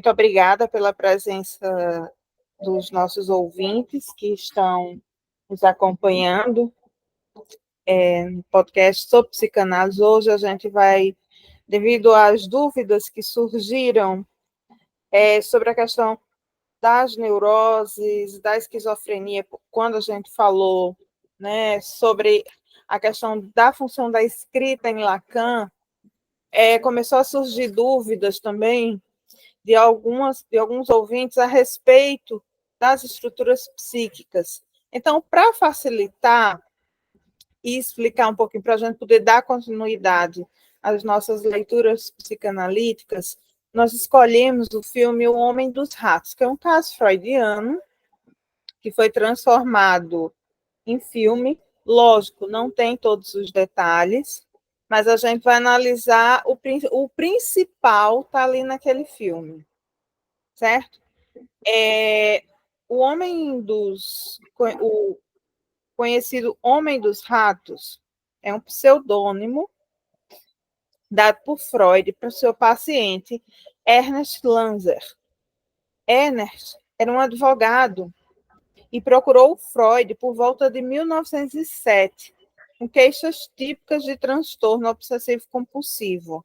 Muito obrigada pela presença dos nossos ouvintes que estão nos acompanhando no podcast sobre psicanálise. Hoje a gente vai, devido às dúvidas que surgiram sobre a questão das neuroses, da esquizofrenia, quando a gente falou, né, sobre a questão da função da escrita em Lacan, começou a surgir dúvidas também de alguns ouvintes a respeito das estruturas psíquicas. Então, para facilitar e explicar um pouquinho, para a gente poder dar continuidade às nossas leituras psicanalíticas, nós escolhemos o filme O Homem dos Ratos, que é um caso freudiano, que foi transformado em filme. Lógico, não tem todos os detalhes, mas a gente vai analisar o principal está ali naquele filme, certo? O conhecido Homem dos Ratos é um pseudônimo dado por Freud para o seu paciente Ernest Lanzer. Ernest era um advogado e procurou Freud por volta de 1907, com queixas típicas de transtorno obsessivo-compulsivo.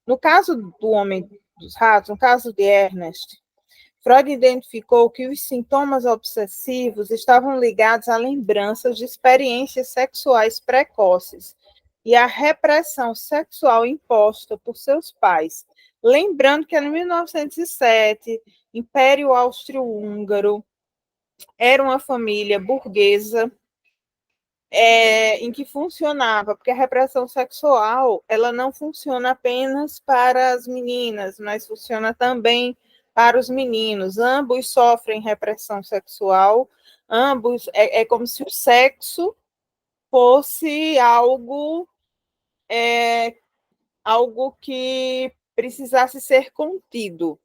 No caso do Homem dos Ratos, no caso de Ernest, Freud identificou que os sintomas obsessivos estavam ligados a lembranças de experiências sexuais precoces e à repressão sexual imposta por seus pais. Lembrando que em 1907, Império Austro-Húngaro era uma família burguesa em que funcionava, porque a repressão sexual ela não funciona apenas para as meninas, mas funciona também para os meninos. Ambos sofrem repressão sexual, ambos é como se o sexo fosse algo que precisasse ser contido,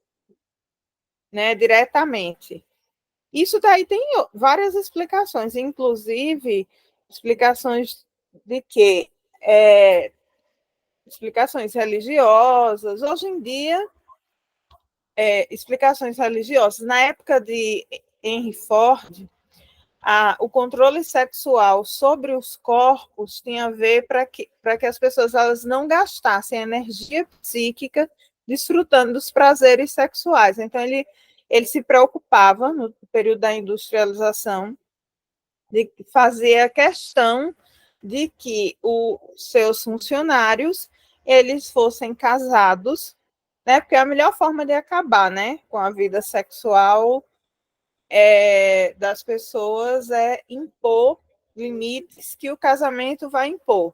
né, diretamente. Isso daí tem várias explicações, inclusive explicações de que explicações religiosas. Hoje em dia, explicações religiosas. Na época de Henry Ford, o controle sexual sobre os corpos tinha a ver para que as pessoas elas não gastassem energia psíquica desfrutando dos prazeres sexuais. Então, ele se preocupava, no período da industrialização, de fazer a questão de que os seus funcionários eles fossem casados, né? Porque a melhor forma de acabar, né, com a vida sexual das pessoas é impor limites que o casamento vai impor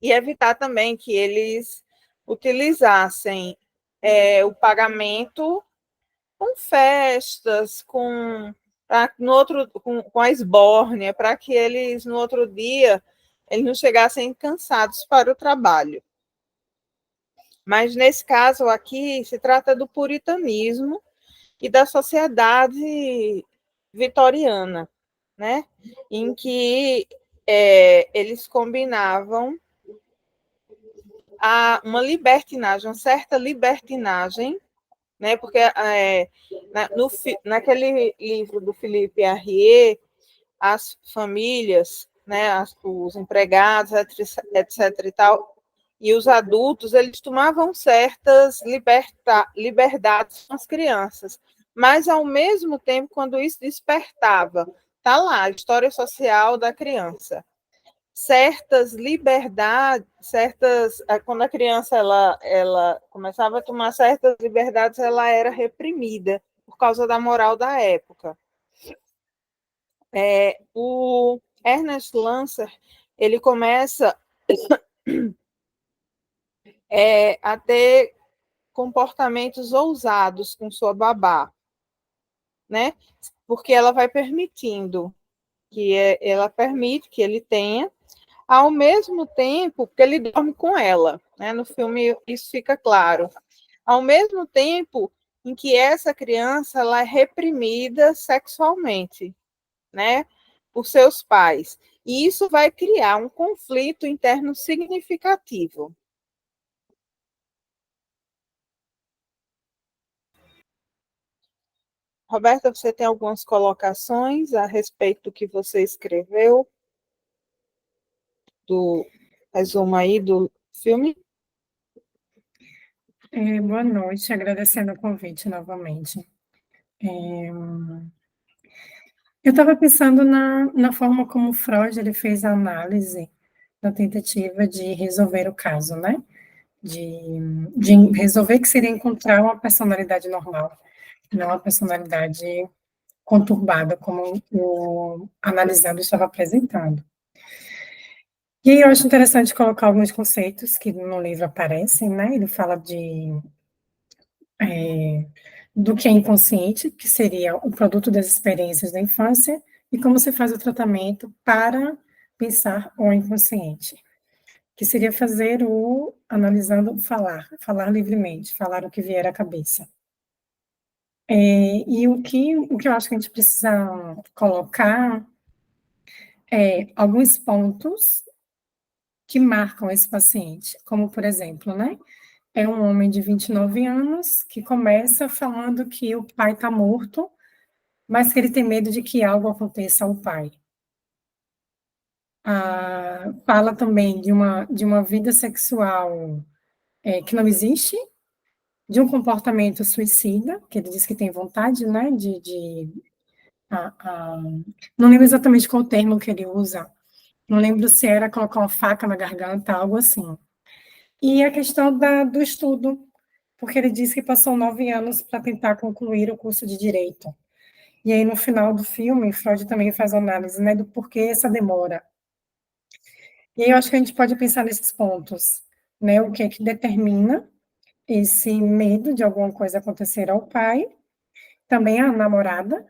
e evitar também que eles utilizassem o pagamento com festas, com a esbórnia, para que eles, no outro dia, eles não chegassem cansados para o trabalho. Mas, nesse caso aqui, se trata do puritanismo e da sociedade vitoriana, né? Em que eles combinavam uma libertinagem, uma certa libertinagem, né? Porque naquele livro do Philippe Arrier, as famílias, né, os empregados, etc. e tal, e os adultos, eles tomavam certas liberdades com as crianças, mas ao mesmo tempo, quando isso despertava, tá lá a história social da criança. Certas liberdades, quando a criança ela começava a tomar certas liberdades, ela era reprimida por causa da moral da época. O Ernest Lancer ele começa a ter comportamentos ousados com sua babá, né? Porque ela vai permitindo ela permite que ele tenha, ao mesmo tempo que ele dorme com ela, né? No filme isso fica claro. Ao mesmo tempo em que essa criança ela é reprimida sexualmente, né? Por seus pais. E isso vai criar um conflito interno significativo. Roberta, você tem algumas colocações a respeito do que você escreveu, do resumo aí do filme? Boa noite, agradecendo o convite novamente. Eu estava pensando na forma como Freud ele fez a análise da tentativa de resolver o caso, né? De resolver que seria encontrar uma personalidade normal, não uma personalidade conturbada, como o analisando estava apresentando. E aí eu acho interessante colocar alguns conceitos que no livro aparecem, né? Ele fala do que é inconsciente, que seria o produto das experiências da infância, e como se faz o tratamento para pensar o inconsciente, que seria fazer o analisando falar livremente, falar o que vier à cabeça. E o que eu acho que a gente precisa colocar é alguns pontos que marcam esse paciente, como, por exemplo, né? É um homem de 29 anos que começa falando que o pai está morto, mas que ele tem medo de que algo aconteça ao pai. Fala também de uma vida sexual que não existe, de um comportamento suicida, que ele diz que tem vontade, né, a, a, não lembro exatamente qual o termo que ele usa, não lembro se era colocar uma faca na garganta, algo assim. E a questão do estudo, porque ele disse que passou 9 anos para tentar concluir o curso de Direito. E aí, no final do filme, Freud também faz análise, né, do porquê essa demora. E aí eu acho que a gente pode pensar nesses pontos, né, o que é que determina esse medo de alguma coisa acontecer ao pai, também a namorada,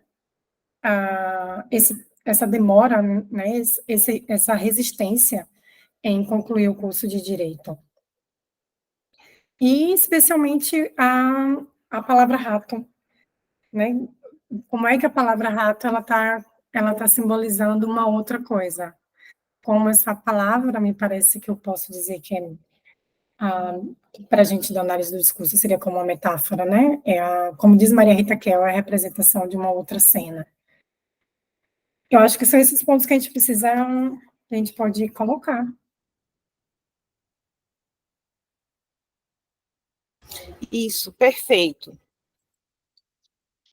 essa demora, né, essa resistência em concluir o curso de Direito. E, especialmente, a palavra rato, né? Como é que a palavra rato ela tá simbolizando uma outra coisa? Como essa palavra, me parece que eu posso dizer que para a gente da análise do discurso seria como uma metáfora, né? Como diz Maria Rita Kell, é a representação de uma outra cena. Eu acho que são esses pontos que a gente precisa, que a gente pode colocar. Isso, perfeito.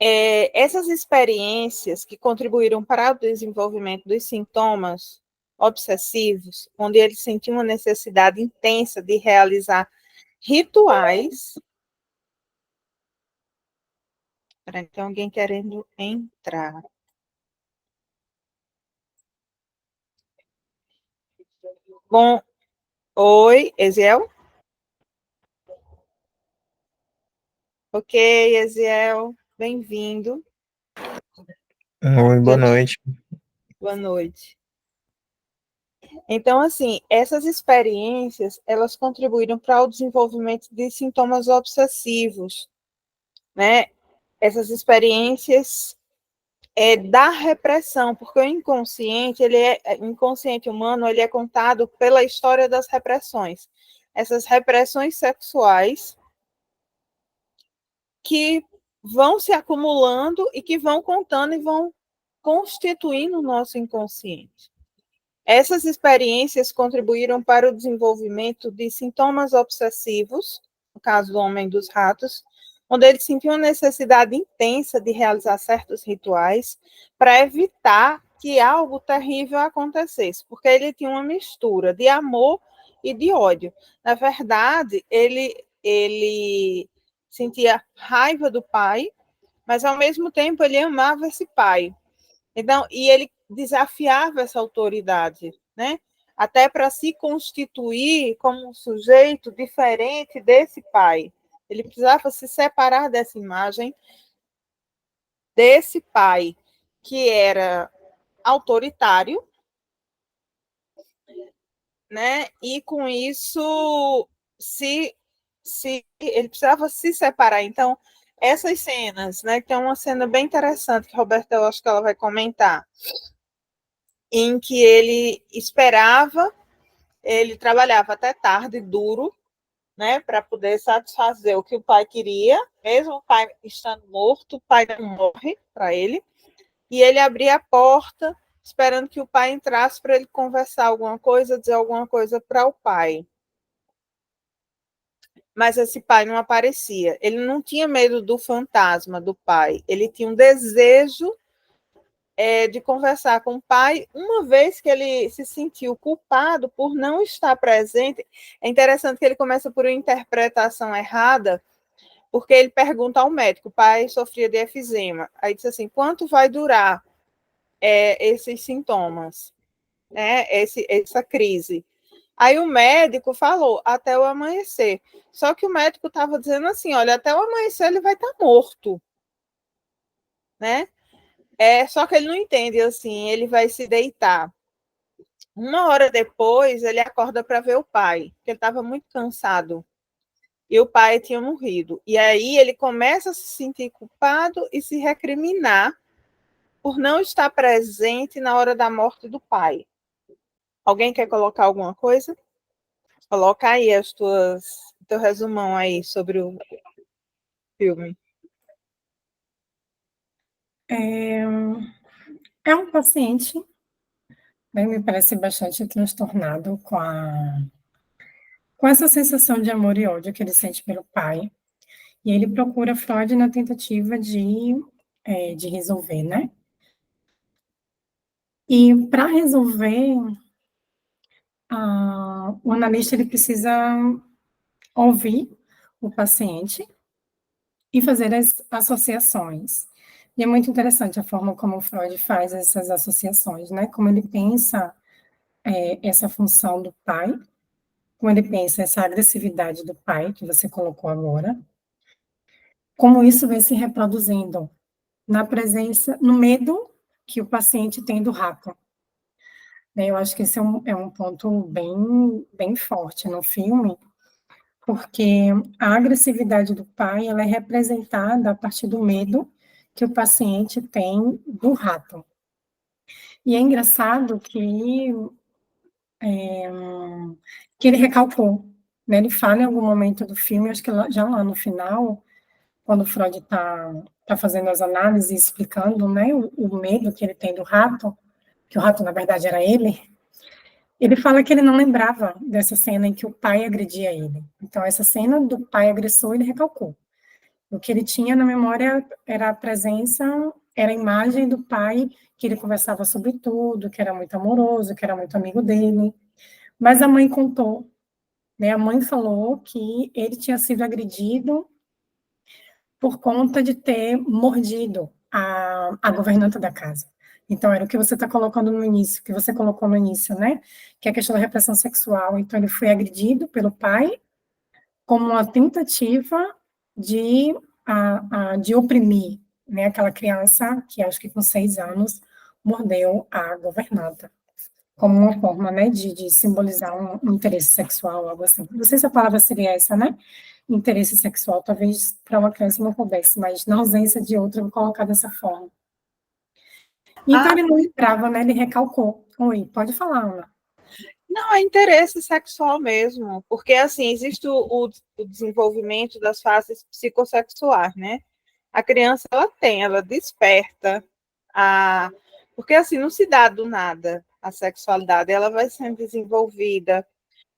Essas experiências que contribuíram para o desenvolvimento dos sintomas obsessivos, onde ele sentiu uma necessidade intensa de realizar rituais. Tem alguém querendo entrar. Bom, oi, Eziel? Ok, Eziel, bem-vindo. Oi, boa noite. Boa noite. Então, assim, essas experiências, elas contribuíram para o desenvolvimento de sintomas obsessivos, né? Essas experiências da repressão, porque o inconsciente, o inconsciente humano, ele é contado pela história das repressões. Essas repressões sexuais que vão se acumulando e que vão contando e vão constituindo o nosso inconsciente. Essas experiências contribuíram para o desenvolvimento de sintomas obsessivos, no caso do Homem dos Ratos, onde ele sentiu uma necessidade intensa de realizar certos rituais para evitar que algo terrível acontecesse, porque ele tinha uma mistura de amor e de ódio. Na verdade, ele sentia raiva do pai, mas ao mesmo tempo ele amava esse pai. Então, e ele desafiava essa autoridade, né? Até para se constituir como um sujeito diferente desse pai. Ele precisava se separar dessa imagem desse pai que era autoritário, né? E com isso ele precisava se separar. Então, essas cenas, né? Tem uma cena bem interessante que a Roberta, eu acho que ela vai comentar, em que ele trabalhava até tarde, duro, né, para poder satisfazer o que o pai queria, mesmo o pai estando morto, o pai não morre para ele, e ele abria a porta esperando que o pai entrasse para ele conversar alguma coisa, dizer alguma coisa para o pai. Mas esse pai não aparecia. Ele não tinha medo do fantasma do pai, ele tinha um desejo de conversar com o pai, uma vez que ele se sentiu culpado por não estar presente. É interessante que ele começa por uma interpretação errada, porque ele pergunta ao médico, o pai sofria de efizema, aí diz assim, quanto vai durar esses sintomas, né, essa crise? Aí o médico falou, até o amanhecer. Só que o médico estava dizendo assim, olha, até o amanhecer ele vai estar morto, né? Só que ele não entende assim, ele vai se deitar. Uma hora depois, ele acorda para ver o pai, porque ele estava muito cansado. E o pai tinha morrido. E aí ele começa a se sentir culpado e se recriminar por não estar presente na hora da morte do pai. Alguém quer colocar alguma coisa? Coloca aí teu resumão aí sobre o filme. É um paciente, né, me parece bastante transtornado com essa sensação de amor e ódio que ele sente pelo pai. E ele procura Freud na tentativa de resolver, né? E para resolver, o analista ele precisa ouvir o paciente e fazer as associações. E é muito interessante a forma como o Freud faz essas associações, né? Como ele pensa essa função do pai, como ele pensa essa agressividade do pai, que você colocou agora, como isso vem se reproduzindo na presença, no medo que o paciente tem do rato. Eu acho que esse é um ponto bem forte no filme, porque a agressividade do pai ela é representada a partir do medo que o paciente tem do rato. E é engraçado que ele recalcou, né? Ele fala em algum momento do filme, acho que já lá no final, quando o Freud tá fazendo as análises, explicando, né, o medo que ele tem do rato, que o rato, na verdade, era ele fala que ele não lembrava dessa cena em que o pai agredia ele. Então, essa cena do pai agressor, ele recalcou. O que ele tinha na memória era a presença, era a imagem do pai, que ele conversava sobre tudo, que era muito amoroso, que era muito amigo dele. Mas a mãe contou, né? A mãe falou que ele tinha sido agredido por conta de ter mordido a governanta da casa. Então, era o que você está colocando no início, que você colocou no início, né? Que é a questão da repressão sexual. Então, ele foi agredido pelo pai como uma tentativa de oprimir, né? Aquela criança que, acho que com 6 anos, mordeu a governanta, como uma forma, né, de simbolizar um interesse sexual, algo assim. Não sei se a palavra seria essa, né? Interesse sexual, talvez para uma criança não coubesse, mas na ausência de outra, eu vou colocar dessa forma. Então, ele não lembrava, né? Ele recalcou. Oi, pode falar, Ana. Não, é interesse sexual mesmo, porque assim, existe o desenvolvimento das fases psicossexuais, né? A criança, ela desperta, porque assim, não se dá do nada a sexualidade, ela vai sendo desenvolvida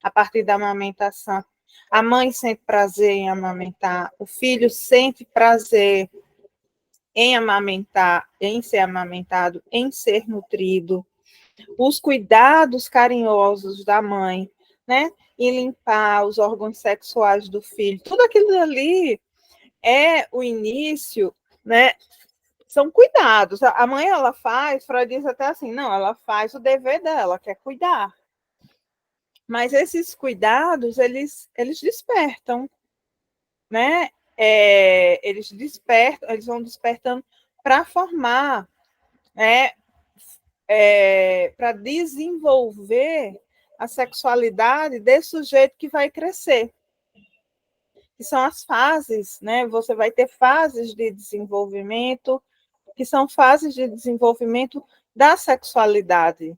a partir da amamentação. A mãe sente prazer em amamentar, o filho sente prazer em amamentar, em ser amamentado, em ser nutrido, os cuidados carinhosos da mãe, né? E limpar os órgãos sexuais do filho, tudo aquilo ali é o início, né? São cuidados. A mãe, ela faz, Freud diz até assim, não, ela faz o dever dela, que é cuidar. Mas esses cuidados, eles despertam, né? Eles despertam, eles vão despertando para formar, né? Para desenvolver a sexualidade desse sujeito que vai crescer. Que são as fases, né? Você vai ter fases de desenvolvimento, que são fases de desenvolvimento da sexualidade,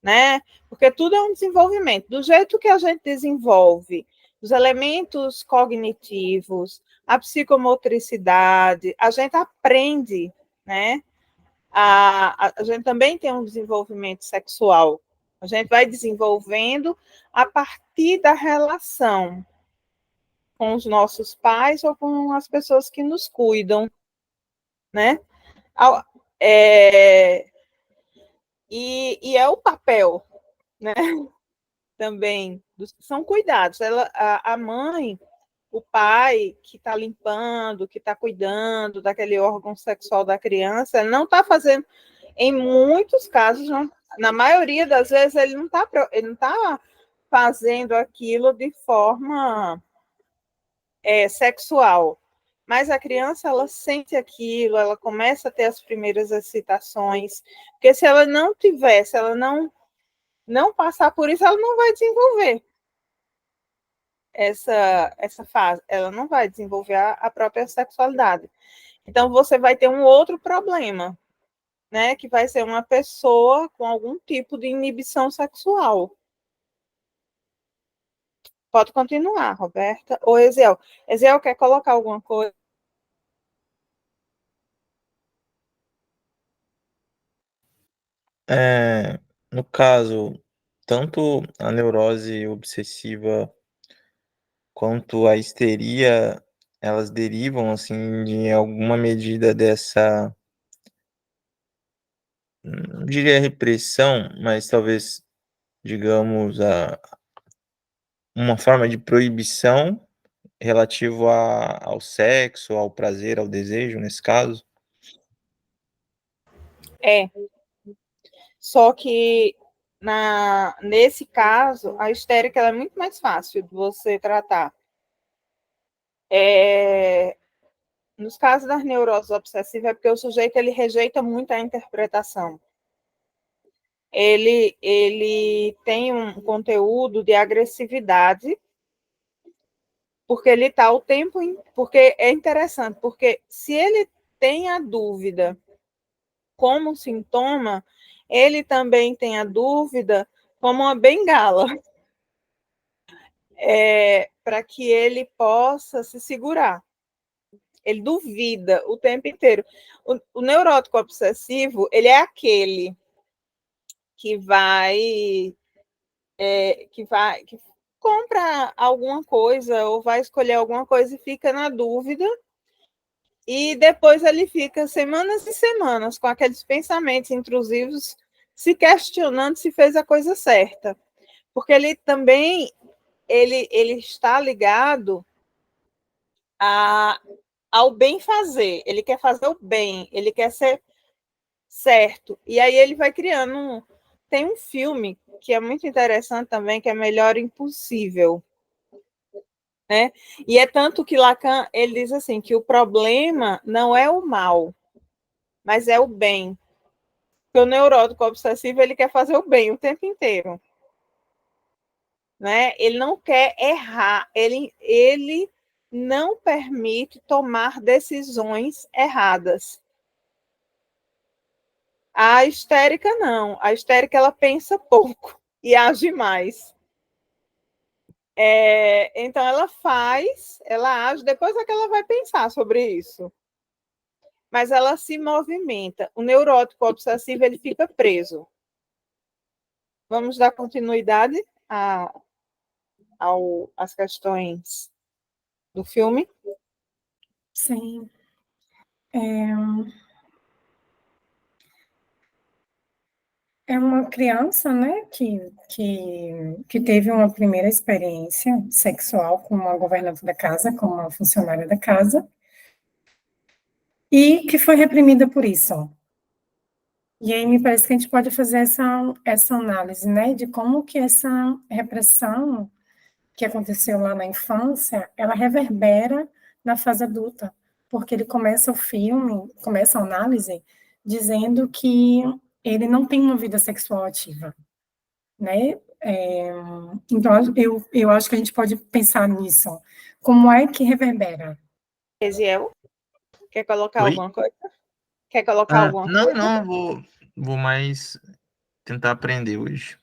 né? Porque tudo é um desenvolvimento. Do jeito que a gente desenvolve os elementos cognitivos, a psicomotricidade, a gente aprende, né? A gente também tem um desenvolvimento sexual. A gente vai desenvolvendo a partir da relação com os nossos pais ou com as pessoas que nos cuidam, né? É, e é o papel, né? Também são cuidados. A mãe, o pai que está limpando, que está cuidando daquele órgão sexual da criança, não está fazendo, em muitos casos, não, na maioria das vezes, ele não está fazendo aquilo de forma sexual. Mas a criança, ela sente aquilo, ela começa a ter as primeiras excitações, porque se ela não tiver, se ela não passar por isso, ela não vai desenvolver essa fase, ela não vai desenvolver a própria sexualidade. Então, você vai ter um outro problema, né? Que vai ser uma pessoa com algum tipo de inibição sexual. Pode continuar, Roberta. Ou Eziel. Eziel, quer colocar alguma coisa? No caso, tanto a neurose obsessiva quanto a histeria, elas derivam, assim, de alguma medida dessa, não diria repressão, mas talvez, digamos, uma forma de proibição relativo ao sexo, ao prazer, ao desejo, nesse caso? Só que nesse caso, a histérica é muito mais fácil de você tratar. Nos casos das neuroses obsessivas, é porque o sujeito ele rejeita muito a interpretação. Ele tem um conteúdo de agressividade, porque ele está o tempo. Porque é interessante, porque se ele tem a dúvida como sintoma, ele também tem a dúvida como uma bengala, para que ele possa se segurar. Ele duvida o tempo inteiro. O neurótico obsessivo, ele é aquele que que compra alguma coisa ou vai escolher alguma coisa e fica na dúvida, e depois ele fica semanas e semanas com aqueles pensamentos intrusivos, se questionando se fez a coisa certa, porque ele também ele está ligado ao bem fazer, ele quer fazer o bem, ele quer ser certo, e aí ele vai criando tem um filme que é muito interessante também, que é Melhor Impossível, né? E é tanto que Lacan ele diz assim que o problema não é o mal, mas é o bem. Porque o neurótico obsessivo ele quer fazer o bem o tempo inteiro, né? Ele não quer errar, ele não permite tomar decisões erradas. A histérica não, a histérica ela pensa pouco e age mais. Então ela age, depois é que ela vai pensar sobre isso. Mas ela se movimenta. O neurótico obsessivo ele fica preso. Vamos dar continuidade às questões do filme? Sim. É uma criança, né, que teve uma primeira experiência sexual com uma governanta da casa, com uma funcionária da casa, e que foi reprimida por isso. E aí me parece que a gente pode fazer essa análise, né, de como que essa repressão que aconteceu lá na infância, ela reverbera na fase adulta, porque ele começa o filme, começa a análise, dizendo que ele não tem uma vida sexual ativa, né? Então, eu acho que a gente pode pensar nisso. Como é que reverbera? Eziel, quer colocar Oi? alguma coisa? Quer colocar alguma Não, coisa? não, vou mais tentar aprender hoje.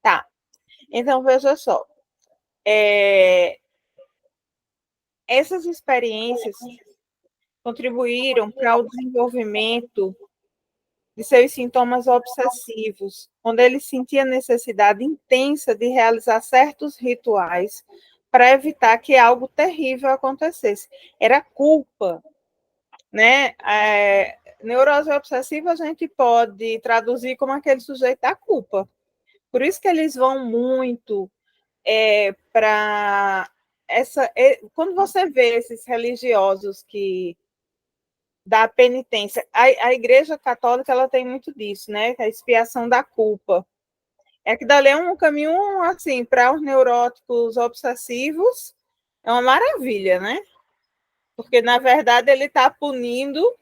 Tá. Então, veja só. Essas experiências contribuíram para o desenvolvimento de seus sintomas obsessivos, onde ele sentia necessidade intensa de realizar certos rituais para evitar que algo terrível acontecesse. Era culpa, né? Neurose obsessiva a gente pode traduzir como aquele sujeito da culpa. Por isso que eles vão muito para essa. Quando você vê esses religiosos que da penitência. A Igreja Católica ela tem muito disso, né? A expiação da culpa. É que dali é um caminho assim para os neuróticos obsessivos é uma maravilha, né? Porque na verdade ele está punindo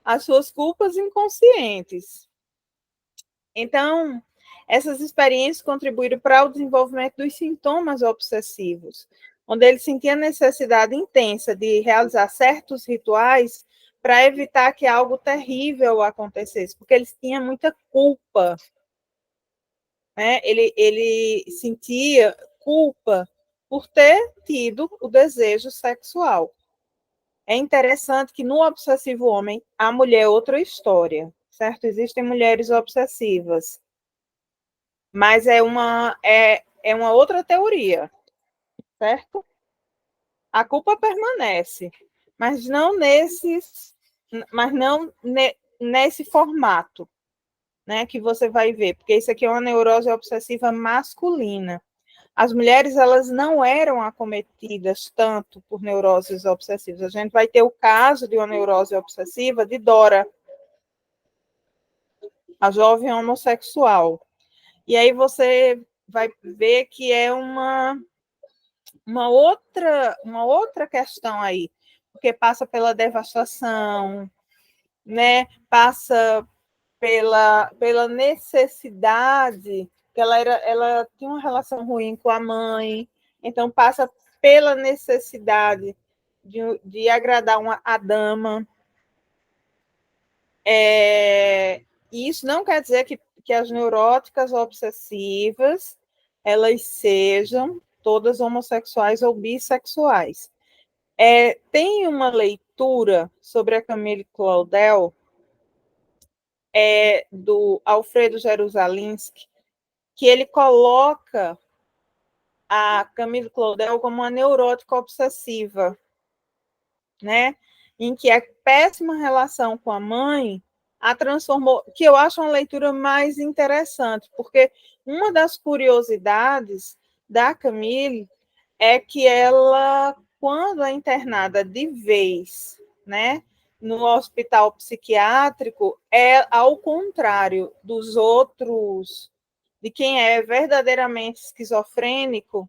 as suas culpas inconscientes. Então, essas experiências contribuíram para o desenvolvimento dos sintomas obsessivos, onde ele sentia necessidade intensa de realizar certos rituais para evitar que algo terrível acontecesse, porque ele tinha muita culpa, né? Ele sentia culpa por ter tido o desejo sexual. É interessante que no obsessivo homem, a mulher é outra história, certo? Existem mulheres obsessivas, mas é uma outra teoria, certo? A culpa permanece, mas não nesse formato, né, que você vai ver, porque isso aqui é uma neurose obsessiva masculina. As mulheres elas não eram acometidas tanto por neuroses obsessivas. A gente vai ter o caso de uma neurose obsessiva de Dora, a jovem homossexual. E aí você vai ver que é uma outra questão aí, porque passa pela devastação, né? Passa pela necessidade, que ela tinha uma relação ruim com a mãe, então passa pela necessidade de agradar a dama. Isso não quer dizer que as neuróticas obsessivas elas sejam todas homossexuais ou bissexuais. Tem uma leitura sobre a Camille Claudel, do Alfredo Jerusalinski, que ele coloca a Camille Claudel como uma neurótica obsessiva, né? Em que a péssima relação com a mãe a transformou, que eu acho uma leitura mais interessante, porque uma das curiosidades da Camille é que ela, quando é internada de vez, né, no hospital psiquiátrico, é ao contrário dos outros, de quem é verdadeiramente esquizofrênico,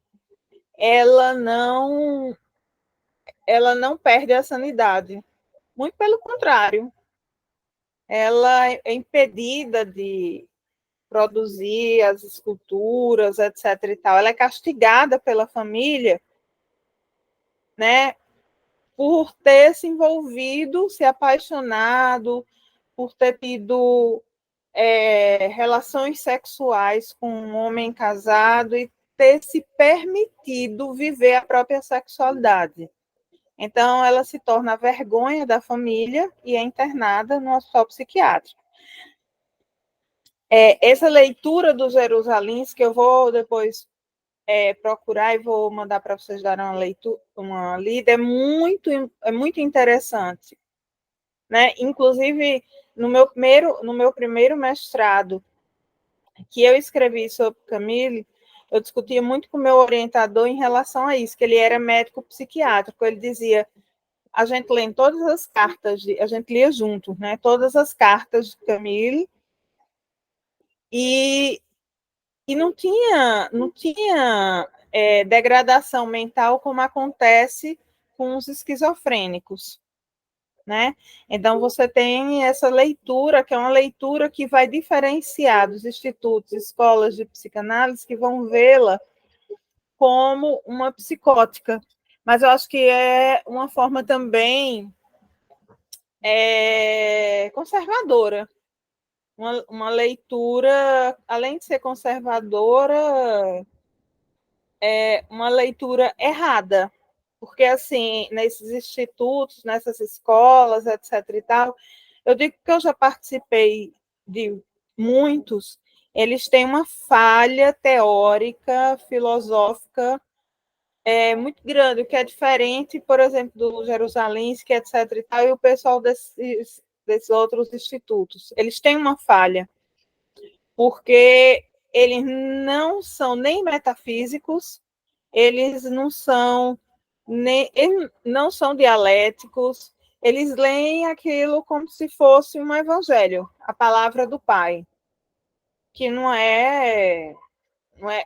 ela não perde a sanidade. Muito pelo contrário, ela é impedida de produzir as esculturas, etc. e tal. Ela é castigada pela família, né, por ter se envolvido, se apaixonado, por ter tido relações sexuais com um homem casado e ter se permitido viver a própria sexualidade. Então, ela se torna a vergonha da família e é internada no hospital psiquiátrico. Essa leitura do Jerusalinski, que eu vou depois procurar e vou mandar para vocês darem uma lida, é muito interessante. Né? Inclusive, no meu primeiro mestrado, que eu escrevi sobre Camille, eu discutia muito com o meu orientador em relação a isso, que ele era médico psiquiátrico. Ele dizia, a gente lê todas as cartas, a gente lia junto, né? Todas as cartas de Camille, e não tinha degradação mental como acontece com os esquizofrênicos, né? Então, você tem essa leitura, que é uma leitura que vai diferenciar dos institutos, escolas de psicanálise, que vão vê-la como uma psicótica. Mas eu acho que é uma forma também conservadora. Uma leitura, além de ser conservadora, uma leitura errada, porque, assim, nesses institutos, nessas escolas, etc. e tal, eu digo que eu já participei de muitos, eles têm uma falha teórica, filosófica, muito grande, o que é diferente, por exemplo, do Jerusalemski, etc. e tal, e o pessoal desses outros institutos. Eles têm uma falha, porque eles não são nem metafísicos, eles não são dialéticos, eles leem aquilo como se fosse um evangelho, a palavra do Pai, que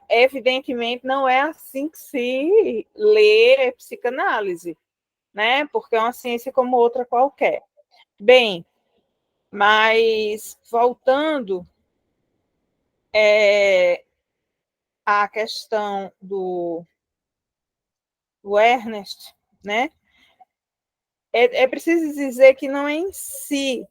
evidentemente não é assim que se lê psicanálise, né? Porque é uma ciência como outra qualquer. Bem, mas voltando à questão do Ernest, né? É preciso dizer que não é em si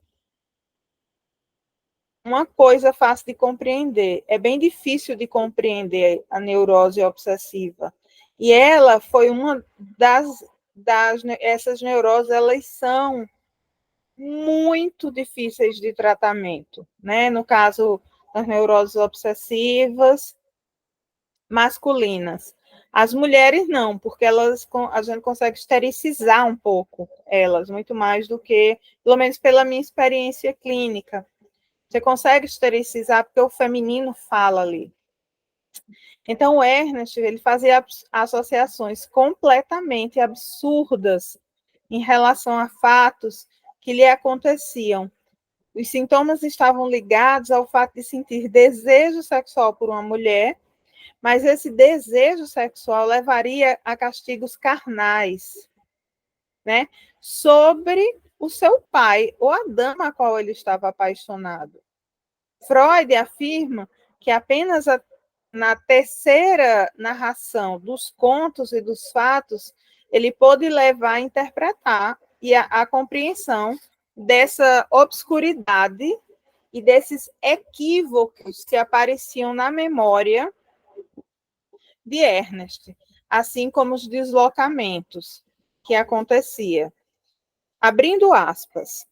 uma coisa fácil de compreender. É bem difícil de compreender a neurose obsessiva. E ela foi uma essas neuroses, elas são muito difíceis de tratamento, né? No caso das neuroses obsessivas masculinas. As mulheres não, porque a gente consegue estericizar um pouco elas, muito mais do que, pelo menos pela minha experiência clínica. Você consegue estericizar porque o feminino fala ali. Então, o Ernest, ele fazia associações completamente absurdas em relação a fatos que lhe aconteciam. Os sintomas estavam ligados ao fato de sentir desejo sexual por uma mulher, mas esse desejo sexual levaria a castigos carnais, né? Sobre o seu pai ou a dama a qual ele estava apaixonado. Freud afirma que apenas na terceira narração dos contos e dos fatos ele pôde levar a interpretar e a compreensão dessa obscuridade e desses equívocos que apareciam na memória de Ernest, assim como os deslocamentos que acontecia. Abrindo aspas,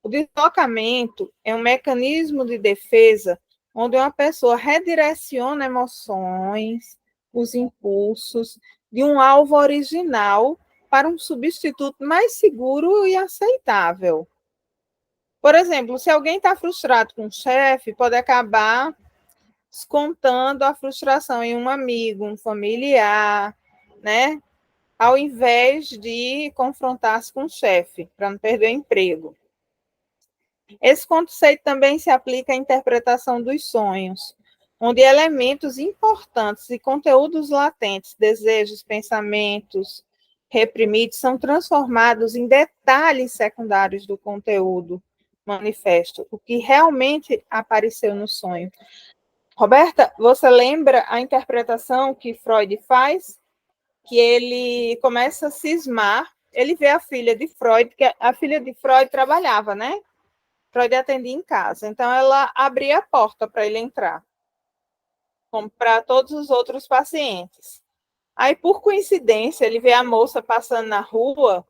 o deslocamento é um mecanismo de defesa onde uma pessoa redireciona emoções, os impulsos de um alvo original para um substituto mais seguro e aceitável. Por exemplo, se alguém está frustrado com o chefe, pode acabar descontando a frustração em um amigo, um familiar, né? Ao invés de confrontar-se com o chefe, para não perder o emprego. Esse conceito também se aplica à interpretação dos sonhos, onde elementos importantes e conteúdos latentes, desejos, pensamentos reprimidos, são transformados em detalhes secundários do conteúdo manifesto, o que realmente apareceu no sonho. Roberta, você lembra a interpretação que Freud faz? Que ele começa a cismar, ele vê a filha de Freud, que a filha de Freud trabalhava, né? Freud atendia em casa, então ela abria a porta para ele entrar, como para todos os outros pacientes. Aí, por coincidência, ele vê a moça passando na rua,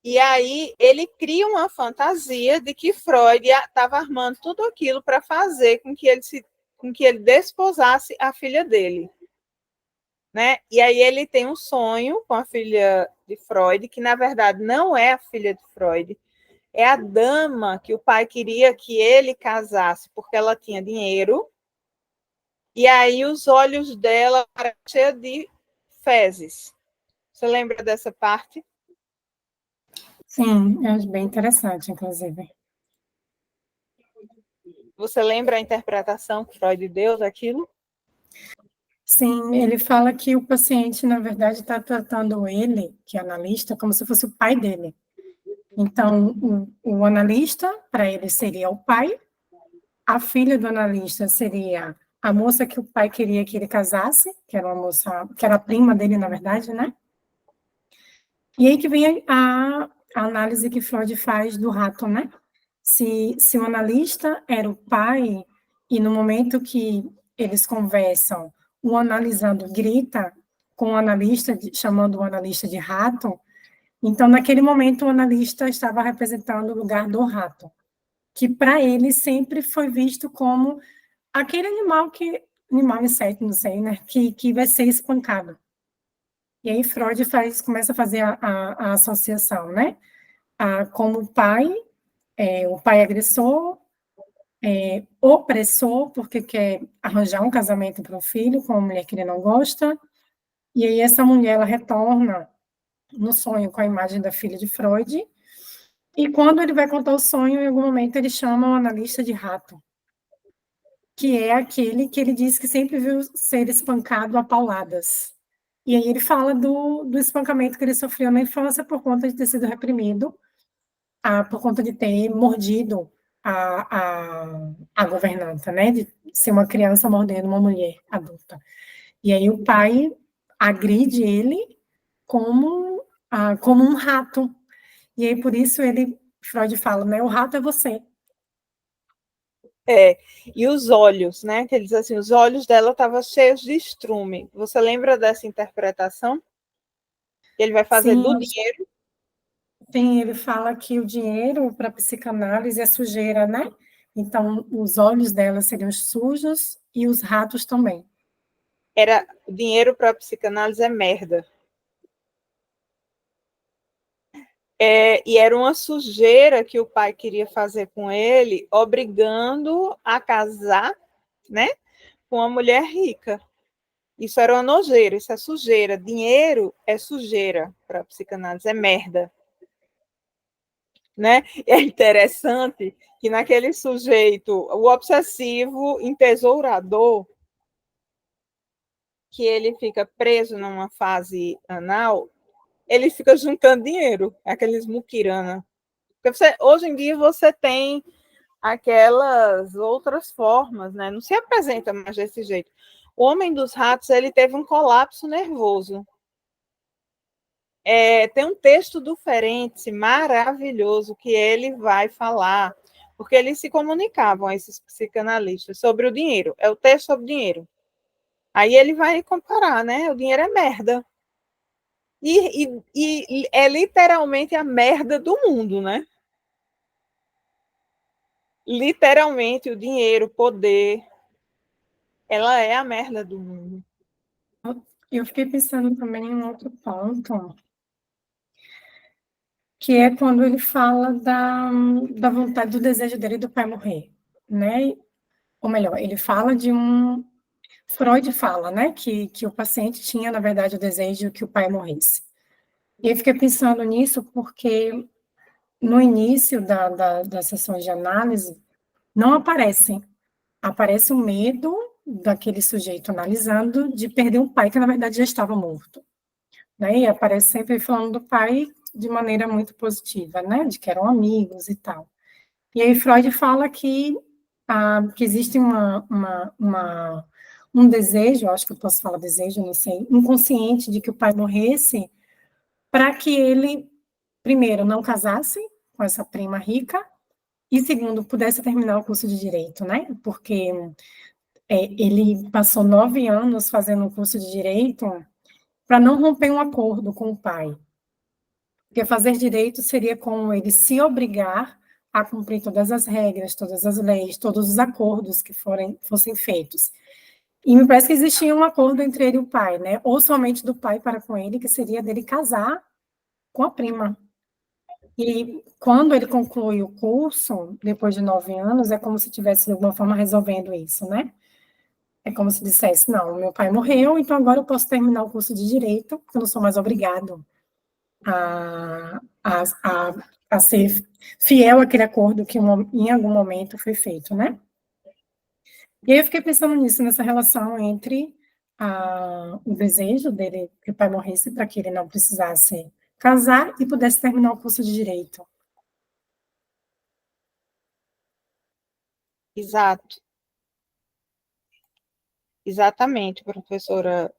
e aí ele cria uma fantasia de que Freud estava armando tudo aquilo para fazer com que ele desposasse a filha dele. Né? E aí ele tem um sonho com a filha de Freud, que na verdade não é a filha de Freud, é a dama que o pai queria que ele casasse, porque ela tinha dinheiro, e aí os olhos dela eram cheios de fezes. Você lembra dessa parte? Sim, é bem interessante, inclusive. Você lembra a interpretação que Freud deu daquilo? Sim, ele fala que o paciente, na verdade, está tratando ele, que é analista, como se fosse o pai dele. Então, o analista, para ele, seria o pai, a filha do analista seria a moça que o pai queria que ele casasse, que era uma moça, que era a prima dele, na verdade, né? E aí que vem a análise que Freud faz do rato, né? Se o analista era o pai, e no momento que eles conversam, o analisando grita com o analista, chamando o analista de rato, então, naquele momento, o analista estava representando o lugar do rato, que para ele sempre foi visto como aquele animal inseto, não sei, né, que vai ser espancado. E aí Freud começa a fazer a associação, né, como o pai agressor, opressor, porque quer arranjar um casamento para o filho com uma mulher que ele não gosta, e aí essa mulher, ela retorna no sonho com a imagem da filha de Freud, e quando ele vai contar o sonho, em algum momento ele chama o analista de rato, que é aquele que ele diz que sempre viu ser espancado a pauladas. E aí ele fala do espancamento que ele sofreu na infância por conta de ter sido reprimido, por conta de ter mordido a governanta, né? De ser uma criança mordendo uma mulher adulta. E aí o pai agride ele como um rato. E aí por isso Freud fala, né? O rato é você. E os olhos, né? Que ele diz assim, os olhos dela estavam cheios de estrume. Você lembra dessa interpretação? Ele vai fazer Sim, do dinheiro? sim, ele fala que o dinheiro para psicanálise é sujeira, né? Então, os olhos dela seriam sujos e os ratos também. O dinheiro para psicanálise é merda. E era uma sujeira que o pai queria fazer com ele, obrigando a casar, né, com uma mulher rica. Isso era uma nojeira, isso é sujeira. Dinheiro é sujeira para psicanálise, é merda. Né? E é interessante que naquele sujeito, o obsessivo entesourador, que ele fica preso numa fase anal, ele fica juntando dinheiro, aqueles muquirana. Porque hoje em dia você tem aquelas outras formas, né? Não se apresenta mais desse jeito. O Homem dos Ratos, ele teve um colapso nervoso. Tem um texto do Ferenczi maravilhoso que ele vai falar, porque eles se comunicavam, esses psicanalistas, sobre o dinheiro. É o texto sobre dinheiro. Aí ele vai comparar, né? O dinheiro é merda. E é literalmente a merda do mundo, né? Literalmente, o dinheiro, o poder, ela é a merda do mundo. Eu fiquei pensando também em um outro ponto, que é quando ele fala da vontade, do desejo dele do pai morrer, né? Ou melhor, ele fala Freud fala, né, que o paciente tinha, na verdade, o desejo que o pai morresse. E eu fiquei pensando nisso porque no início das sessões de análise, não aparece o medo daquele sujeito analisando de perder um pai que, na verdade, já estava morto. Né? E aparece sempre falando do pai de maneira muito positiva, né? De que eram amigos e tal. E aí Freud fala que existe um desejo, acho que eu posso falar desejo, não sei, inconsciente de que o pai morresse para que ele, primeiro, não casasse com essa prima rica e, segundo, pudesse terminar o curso de Direito, né? Porque ele passou 9 anos fazendo o curso de Direito para não romper um acordo com o pai. Porque fazer direito seria como ele se obrigar a cumprir todas as regras, todas as leis, todos os acordos que fossem feitos. E me parece que existia um acordo entre ele e o pai, né? Ou somente do pai para com ele, que seria dele casar com a prima. E quando ele conclui o curso, depois de 9 anos, é como se estivesse, de alguma forma, resolvendo isso, né? É como se dissesse, não, meu pai morreu, então agora eu posso terminar o curso de Direito, porque eu não sou mais obrigado a, a, a, a ser fiel àquele acordo que em algum momento foi feito, né? E aí eu fiquei pensando nisso, nessa relação entre o desejo dele que o pai morresse para que ele não precisasse casar e pudesse terminar o curso de Direito. Exato. Exatamente, professora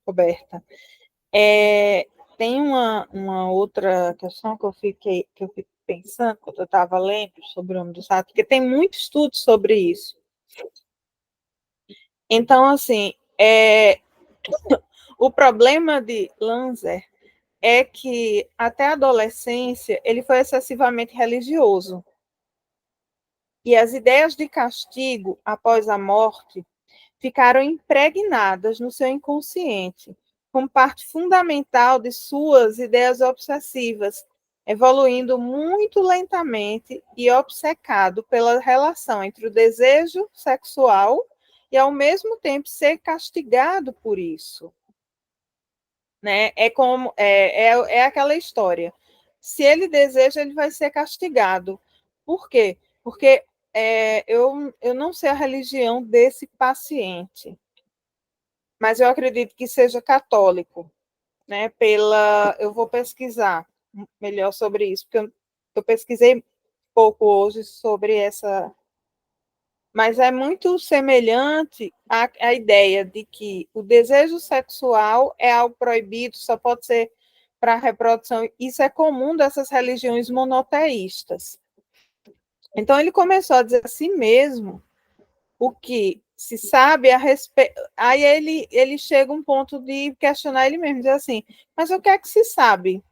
Roberta. Tem uma outra questão que eu fico pensando quando eu estava lendo sobre o Homem dos Ratos, porque tem muito estudo sobre isso. Então, assim, O problema de Lanzer é que, até a adolescência, ele foi excessivamente religioso. E as ideias de castigo após a morte ficaram impregnadas no seu inconsciente, como parte fundamental de suas ideias obsessivas, evoluindo muito lentamente e obcecado pela relação entre o desejo sexual e, ao mesmo tempo, ser castigado por isso. Né? É aquela história. Se ele deseja, ele vai ser castigado. Por quê? Porque eu não sei a religião desse paciente, mas eu acredito que seja católico, né? Eu vou pesquisar melhor sobre isso, porque eu pesquisei pouco hoje sobre essa, mas é muito semelhante à ideia de que o desejo sexual é algo proibido, só pode ser para a reprodução. Isso é comum dessas religiões monoteístas. Então, ele começou a dizer a si mesmo o que se sabe a respeito. Aí ele chega a um ponto de questionar ele mesmo, dizer assim, mas o que é que se sabe?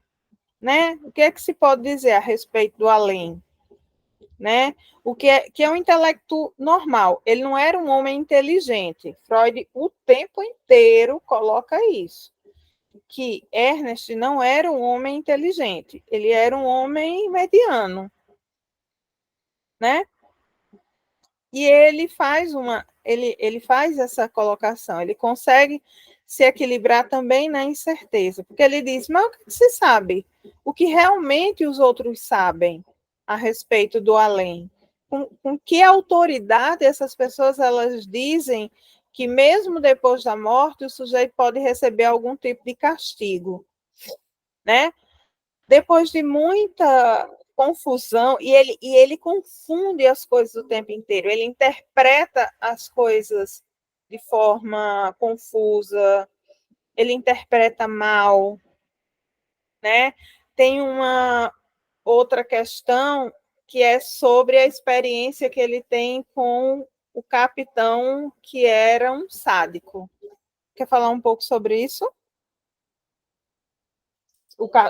Né? O que é que se pode dizer a respeito do além? Né? O que é um intelecto normal. Ele não era um homem inteligente. Freud, o tempo inteiro, coloca isso. Que Ernest não era um homem inteligente. Ele era um homem mediano. Né? E ele faz essa colocação, ele consegue se equilibrar também na incerteza, porque ele diz, mas o que se sabe? O que realmente os outros sabem a respeito do além? Com que autoridade essas pessoas elas dizem que mesmo depois da morte o sujeito pode receber algum tipo de castigo, né? Depois de muita confusão, e ele confunde as coisas o tempo inteiro, ele interpreta as coisas de forma confusa, ele interpreta mal, né? Tem uma outra questão que é sobre a experiência que ele tem com o capitão, que era um sádico. Quer falar um pouco sobre isso?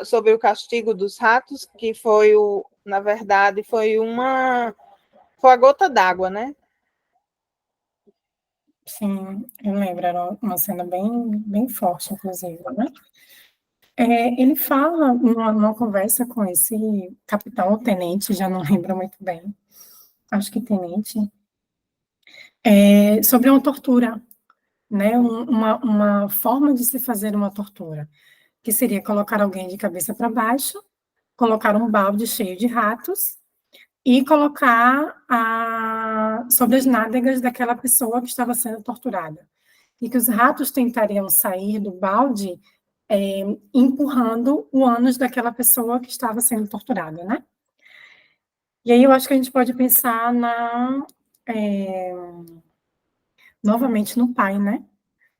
Sobre o castigo dos ratos, que foi na verdade, foi a gota d'água, né? Sim, eu lembro, era uma cena bem forte, inclusive, né? Ele fala numa conversa com esse capitão ou tenente, já não lembro muito bem, acho que tenente, sobre uma tortura, né? Uma forma de se fazer uma tortura, que seria colocar alguém de cabeça para baixo, colocar um balde cheio de ratos e colocar sobre as nádegas daquela pessoa que estava sendo torturada. E que os ratos tentariam sair do balde empurrando o ânus daquela pessoa que estava sendo torturada, né? E aí eu acho que a gente pode pensar novamente no pai, né?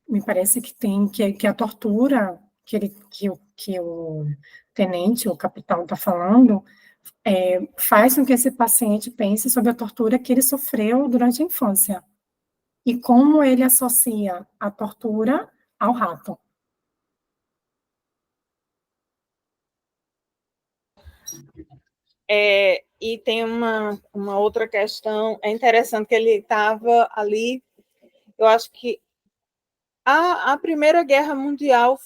Me parece que a tortura que o tenente, o capitão está falando, faz com que esse paciente pense sobre a tortura que ele sofreu durante a infância e como ele associa a tortura ao rato. E tem uma outra questão, é interessante que ele estava ali, eu acho que a Primeira Guerra Mundial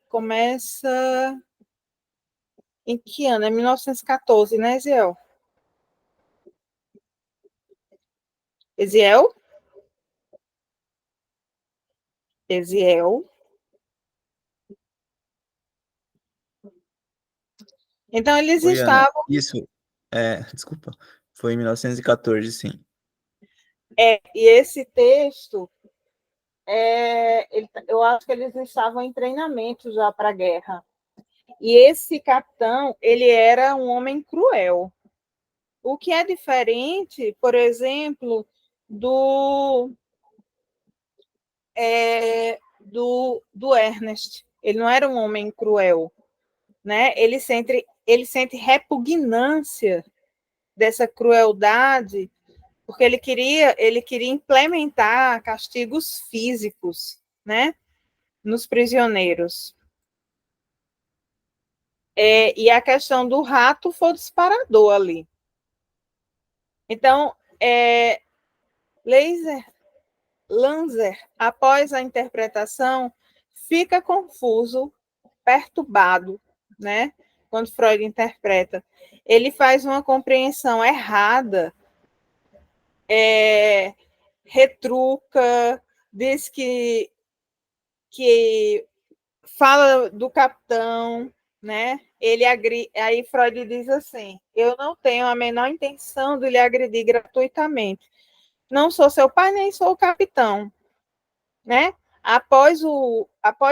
começa em que ano? É 1914, né, Eziel? Eziel? Eziel? Então, eles Oi, Ana. estavam... Isso, desculpa, foi em 1914, sim. E esse texto, eu acho que eles estavam em treinamento já para a guerra. E esse capitão, ele era um homem cruel. O que é diferente, por exemplo, do Ernest. Ele não era um homem cruel, né? Ele sente repugnância dessa crueldade, porque ele queria implementar castigos físicos, né, nos prisioneiros. E a questão do rato foi o disparador ali. Então, Lanzer, após a interpretação, fica confuso, perturbado, né? Quando Freud interpreta. Ele faz uma compreensão errada, retruca, diz que fala do capitão, né? Aí Freud diz assim: eu não tenho a menor intenção de lhe agredir gratuitamente. Não sou seu pai, nem sou o capitão, né? Após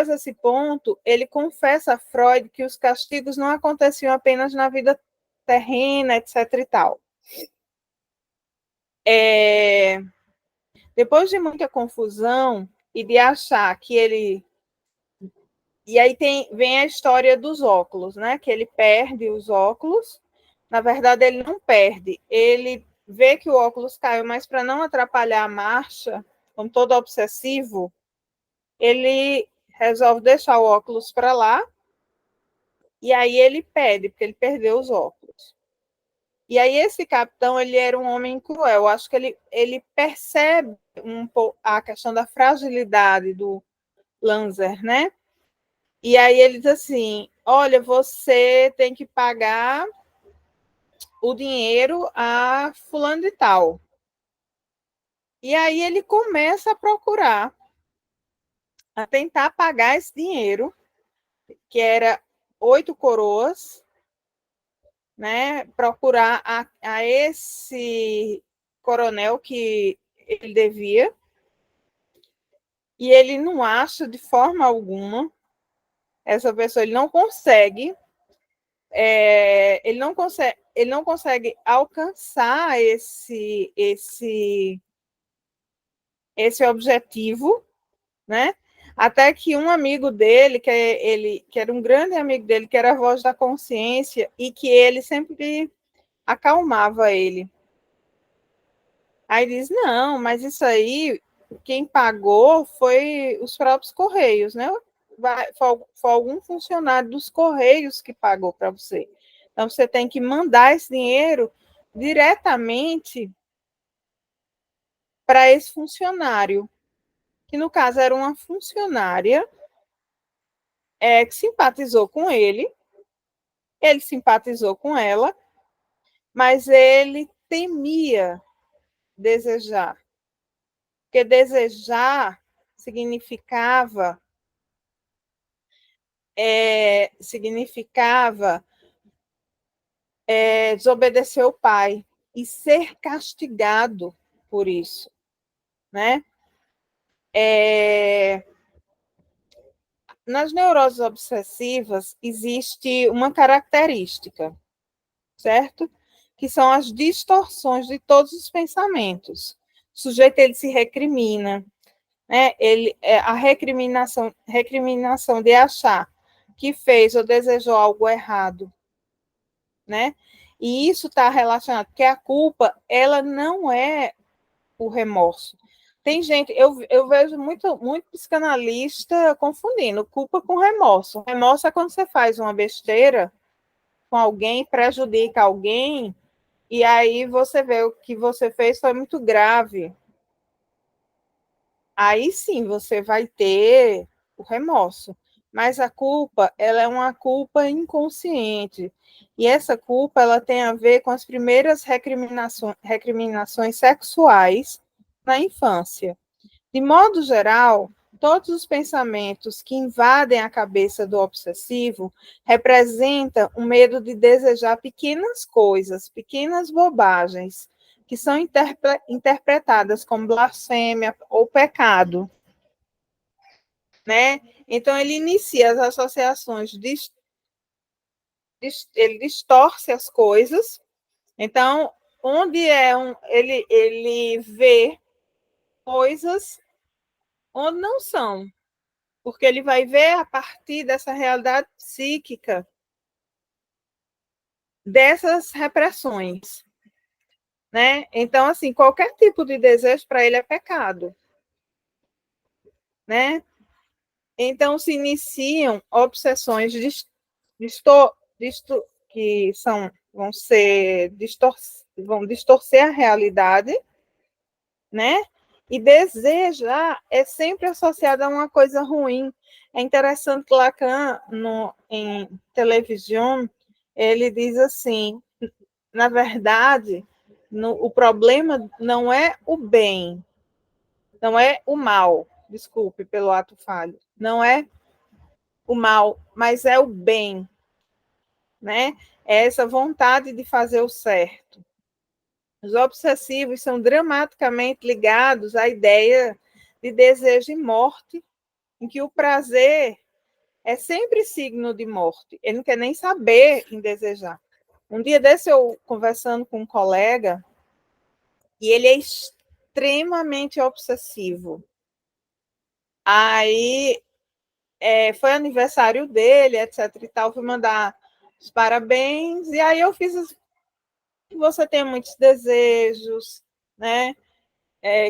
esse ponto, ele confessa a Freud que os castigos não aconteciam apenas na vida terrena, etc. e tal. Depois de muita confusão e de achar que ele. E aí vem a história dos óculos, né? Que ele perde os óculos. Na verdade, ele não perde. Ele vê que o óculos caiu, mas para não atrapalhar a marcha, como todo obsessivo, ele resolve deixar o óculos para lá. E aí ele pede, porque ele perdeu os óculos. E aí esse capitão, ele era um homem cruel. Eu acho que ele percebe um pouco a questão da fragilidade do Lanzer, né? E aí ele diz assim: olha, você tem que pagar o dinheiro a fulano de tal. E aí ele começa a procurar, a tentar pagar esse dinheiro, que era 8 coroas, né? Procurar a esse coronel que ele devia. E ele não acha de forma alguma essa pessoa, ele não consegue. Ele não consegue alcançar esse objetivo, né? Até que um amigo dele, que era um grande amigo dele, que era a voz da consciência, e que ele sempre acalmava ele. Aí diz: não, mas isso aí, quem pagou foi os próprios Correios, né? Foi algum funcionário dos Correios que pagou para você. Então, você tem que mandar esse dinheiro diretamente para esse funcionário, que no caso era uma funcionária que simpatizou com ele simpatizou com ela, mas ele temia desejar, porque desejar significava desobedecer o pai e ser castigado por isso, né? Nas neuroses obsessivas existe uma característica, certo? Que são as distorções de todos os pensamentos. O sujeito ele se recrimina, né? A recriminação de achar que fez ou desejou algo errado, né? E isso está relacionado, porque a culpa, ela não é o remorso. Tem gente, eu vejo muito psicanalista confundindo culpa com remorso. Remorso é quando você faz uma besteira com alguém, prejudica alguém, e aí você vê o que você fez foi muito grave. Aí sim você vai ter o remorso. Mas a culpa, ela é uma culpa inconsciente. E essa culpa, ela tem a ver com as primeiras recriminações sexuais na infância. De modo geral, todos os pensamentos que invadem a cabeça do obsessivo representam o medo de desejar pequenas coisas, pequenas bobagens, que são interpretadas como blasfêmia ou pecado, né? Então ele inicia as associações, ele distorce as coisas. Então, onde ele vê coisas onde não são, porque ele vai ver a partir dessa realidade psíquica dessas repressões. né? Então, assim, qualquer tipo de desejo para ele é pecado, né? Então, se iniciam obsessões que vão distorcer a realidade, né? E desejar é sempre associado a uma coisa ruim. É interessante que Lacan, em televisão, ele diz assim, na verdade, o problema não é o bem, não é o mal, desculpe pelo ato falho, não é o mal, mas é o bem, né? É essa vontade de fazer o certo. Os obsessivos são dramaticamente ligados à ideia de desejo e morte, em que o prazer é sempre signo de morte. Ele não quer nem saber em desejar. Um dia desse eu conversando com um colega, e ele é extremamente obsessivo. Aí foi aniversário dele, etc e tal, fui mandar os parabéns, e aí eu fiz que você tem muitos desejos, né?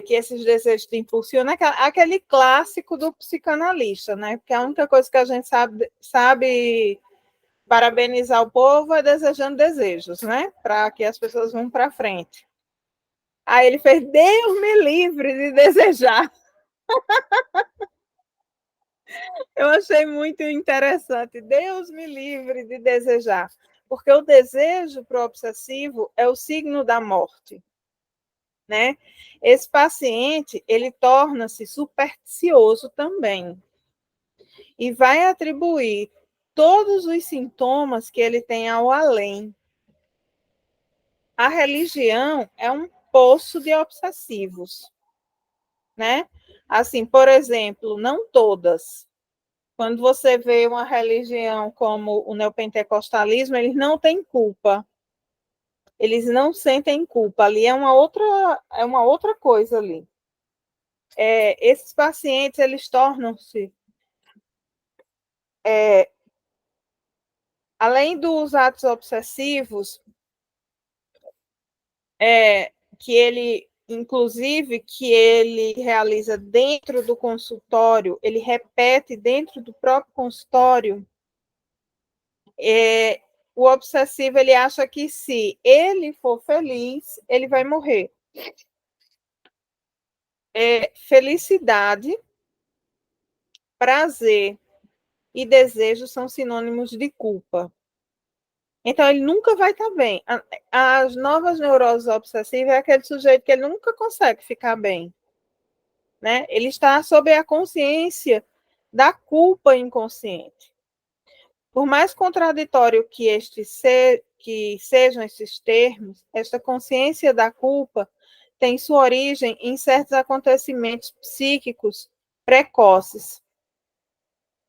Que esses desejos te impulsionam, aquele clássico do psicanalista, né? Porque a única coisa que a gente sabe parabenizar o povo é desejando desejos, né? Para que as pessoas vão para frente. Aí ele fez, Deus me livre de desejar. Eu achei muito interessante. Deus me livre de desejar. Porque o desejo para o obsessivo é o signo da morte, né? Esse paciente, ele torna-se supersticioso também e vai atribuir todos os sintomas que ele tem ao além. A religião é um poço de obsessivos, né? Assim, por exemplo, não todas. Quando você vê uma religião como o neopentecostalismo, eles não têm culpa. Eles não sentem culpa. Ali é uma outra coisa ali. Esses pacientes, eles tornam-se, além dos atos obsessivos, que ele, inclusive, que ele realiza dentro do consultório, ele repete dentro do próprio consultório, o obsessivo, ele acha que se ele for feliz, ele vai morrer. Felicidade, prazer e desejo são sinônimos de culpa. Então, ele nunca vai estar bem. As novas neuroses obsessivas é aquele sujeito que ele nunca consegue ficar bem, né? Ele está sob a consciência da culpa inconsciente. Por mais contraditório que sejam esses termos, esta consciência da culpa tem sua origem em certos acontecimentos psíquicos precoces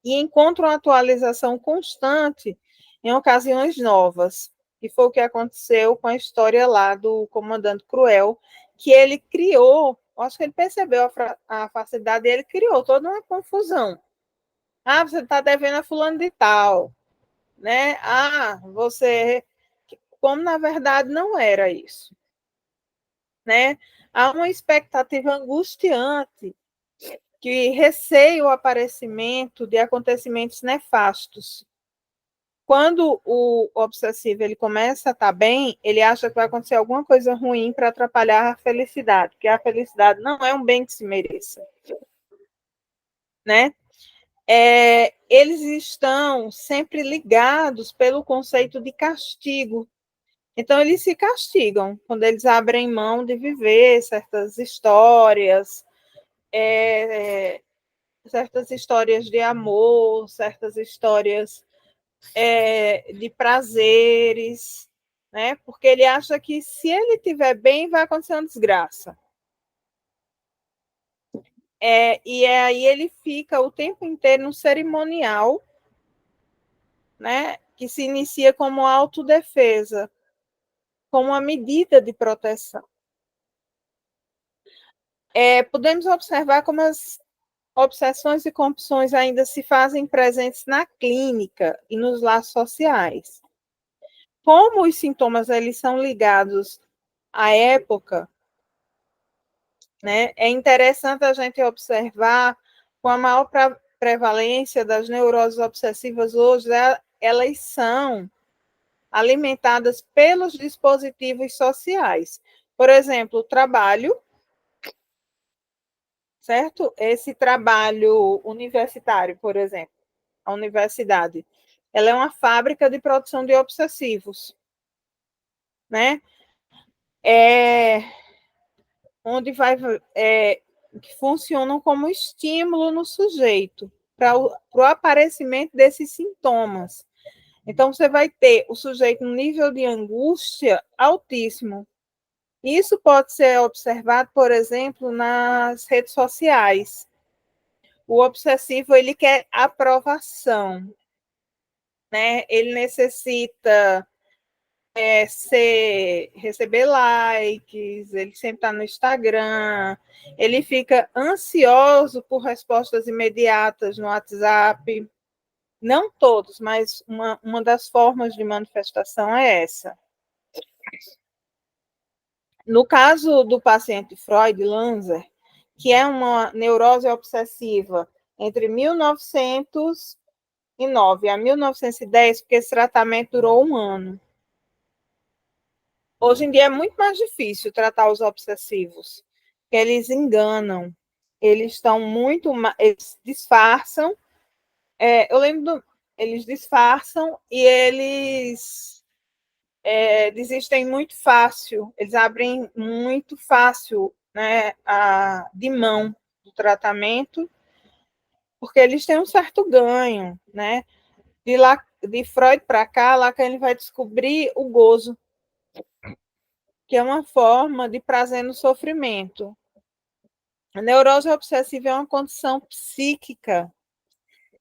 e encontra uma atualização constante em ocasiões novas, que foi o que aconteceu com a história lá do Comandante Cruel, que ele criou, acho que ele percebeu a facilidade dele, criou toda uma confusão. Ah, você está devendo a fulano de tal, né? Ah, você... Como, na verdade, não era isso, né? Há uma expectativa angustiante que receia o aparecimento de acontecimentos nefastos. Quando o obsessivo ele começa a estar bem, ele acha que vai acontecer alguma coisa ruim para atrapalhar a felicidade, porque a felicidade não é um bem que se mereça, né? Eles estão sempre ligados pelo conceito de castigo. Então, eles se castigam quando eles abrem mão de viver certas histórias, certas histórias de amor, certas histórias de prazeres, né? Porque ele acha que se ele estiver bem, vai acontecer uma desgraça. E aí ele fica o tempo inteiro no cerimonial, né? Que se inicia como autodefesa, como uma medida de proteção. Podemos observar como as obsessões e compulsões ainda se fazem presentes na clínica e nos laços sociais. Como os sintomas eles são ligados a época, né, é interessante a gente observar com a maior prevalência das neuroses obsessivas hoje, elas são alimentadas pelos dispositivos sociais. Por exemplo, o trabalho, certo? Esse trabalho universitário, por exemplo, a universidade, ela é uma fábrica de produção de obsessivos, né? Onde que funcionam como estímulo no sujeito para o aparecimento desses sintomas. Então, você vai ter o sujeito no nível de angústia altíssimo. Isso pode ser observado, por exemplo, nas redes sociais. O obsessivo, ele quer aprovação, né? Ele necessita receber likes, ele sempre está no Instagram, ele fica ansioso por respostas imediatas no WhatsApp. Não todos, mas uma das formas de manifestação é essa. No caso do paciente Freud Lanzer, que é uma neurose obsessiva entre 1909 a 1910, porque esse tratamento durou 1 ano. Hoje em dia é muito mais difícil tratar os obsessivos, porque eles enganam, eles estão muito, eles disfarçam. Eu lembro, eles disfarçam e eles desistem muito fácil, eles abrem muito fácil, né, de mão do tratamento, porque eles têm um certo ganho, né? De Freud para cá, Lacan ele vai descobrir o gozo, que é uma forma de prazer no sofrimento. A neurose obsessiva é uma condição psíquica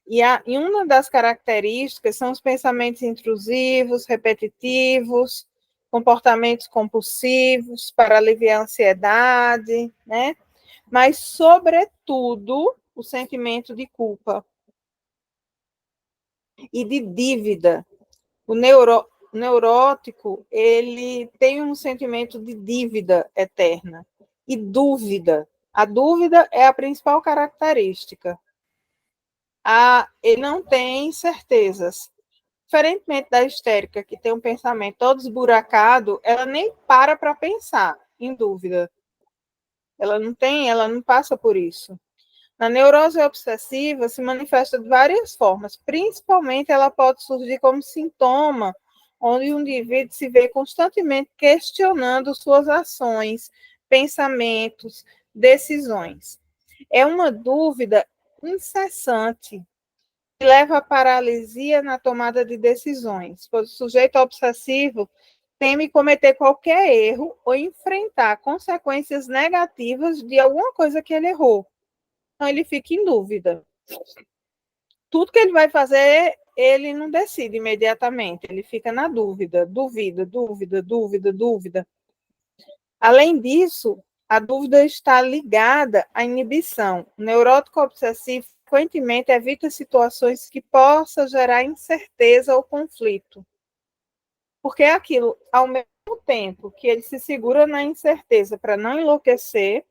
e uma das características são os pensamentos intrusivos, repetitivos, comportamentos compulsivos para aliviar a ansiedade, né? Mas, sobretudo, o sentimento de culpa e de dívida. O neurótico, ele tem um sentimento de dívida eterna e dúvida. A dúvida é a principal característica. Ele não tem certezas. Diferentemente da histérica, que tem um pensamento todo esburacado, ela nem para pensar em dúvida. Ela não passa por isso. Na neurose obsessiva se manifesta de várias formas, principalmente ela pode surgir como sintoma, onde o indivíduo se vê constantemente questionando suas ações, pensamentos, decisões. É uma dúvida incessante que leva à paralisia na tomada de decisões, pois o sujeito obsessivo teme cometer qualquer erro ou enfrentar consequências negativas de alguma coisa que ele errou. Então, ele fica em dúvida. Tudo que ele vai fazer, ele não decide imediatamente, ele fica na dúvida, dúvida. Além disso, a dúvida está ligada à inibição. O neurótico obsessivo frequentemente evita situações que possam gerar incerteza ou conflito. Porque é aquilo, ao mesmo tempo que ele se segura na incerteza para não enlouquecer,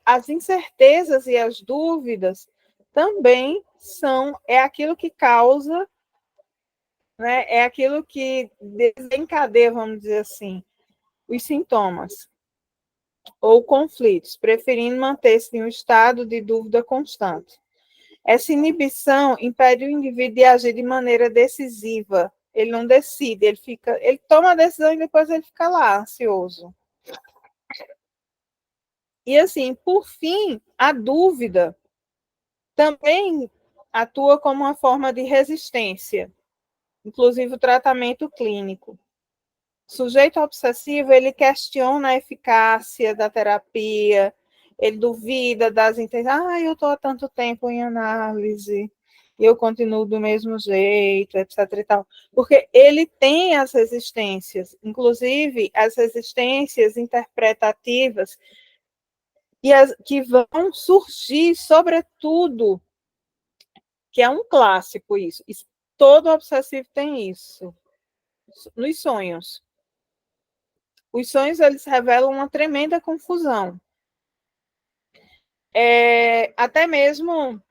as incertezas e as dúvidas também é aquilo que causa, né, é aquilo que desencadeia, vamos dizer assim, os sintomas ou conflitos, preferindo manter-se em um estado de dúvida constante. Essa inibição impede o indivíduo de agir de maneira decisiva. Ele não decide, ele toma a decisão e depois ele fica lá, ansioso. E assim, por fim, a dúvida também atua como uma forma de resistência, inclusive o tratamento clínico. O sujeito obsessivo, ele questiona a eficácia da terapia, ele duvida das intenções. Eu estou há tanto tempo em análise, e eu continuo do mesmo jeito, etc. e tal. Porque ele tem as resistências, inclusive as resistências interpretativas, que vão surgir, sobretudo, que é um clássico isso. Todo obsessivo tem isso, nos sonhos. Os sonhos, eles revelam uma tremenda confusão. Até mesmo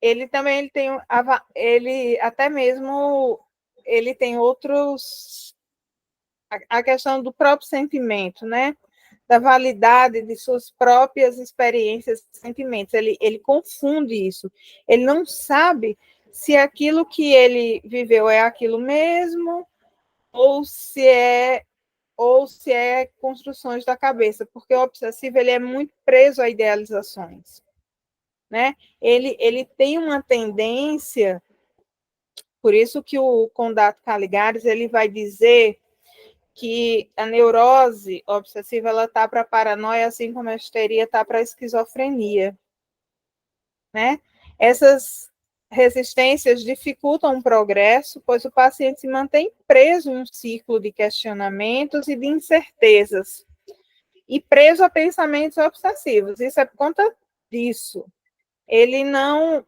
ele também ele até mesmo ele tem outros, a questão do próprio sentimento, né? Da validade de suas próprias experiências e sentimentos. Ele confunde isso. Ele não sabe se aquilo que ele viveu é aquilo mesmo ou se é construções da cabeça, porque o obsessivo ele é muito preso a idealizações, né? Ele tem uma tendência, por isso que o Condato Caligares ele vai dizer que a neurose obsessiva ela tá para paranoia, assim como a histeria tá para esquizofrenia, né? Essas resistências dificultam o progresso, pois o paciente se mantém preso em um ciclo de questionamentos e de incertezas e preso a pensamentos obsessivos. Isso é por conta disso. Ele não.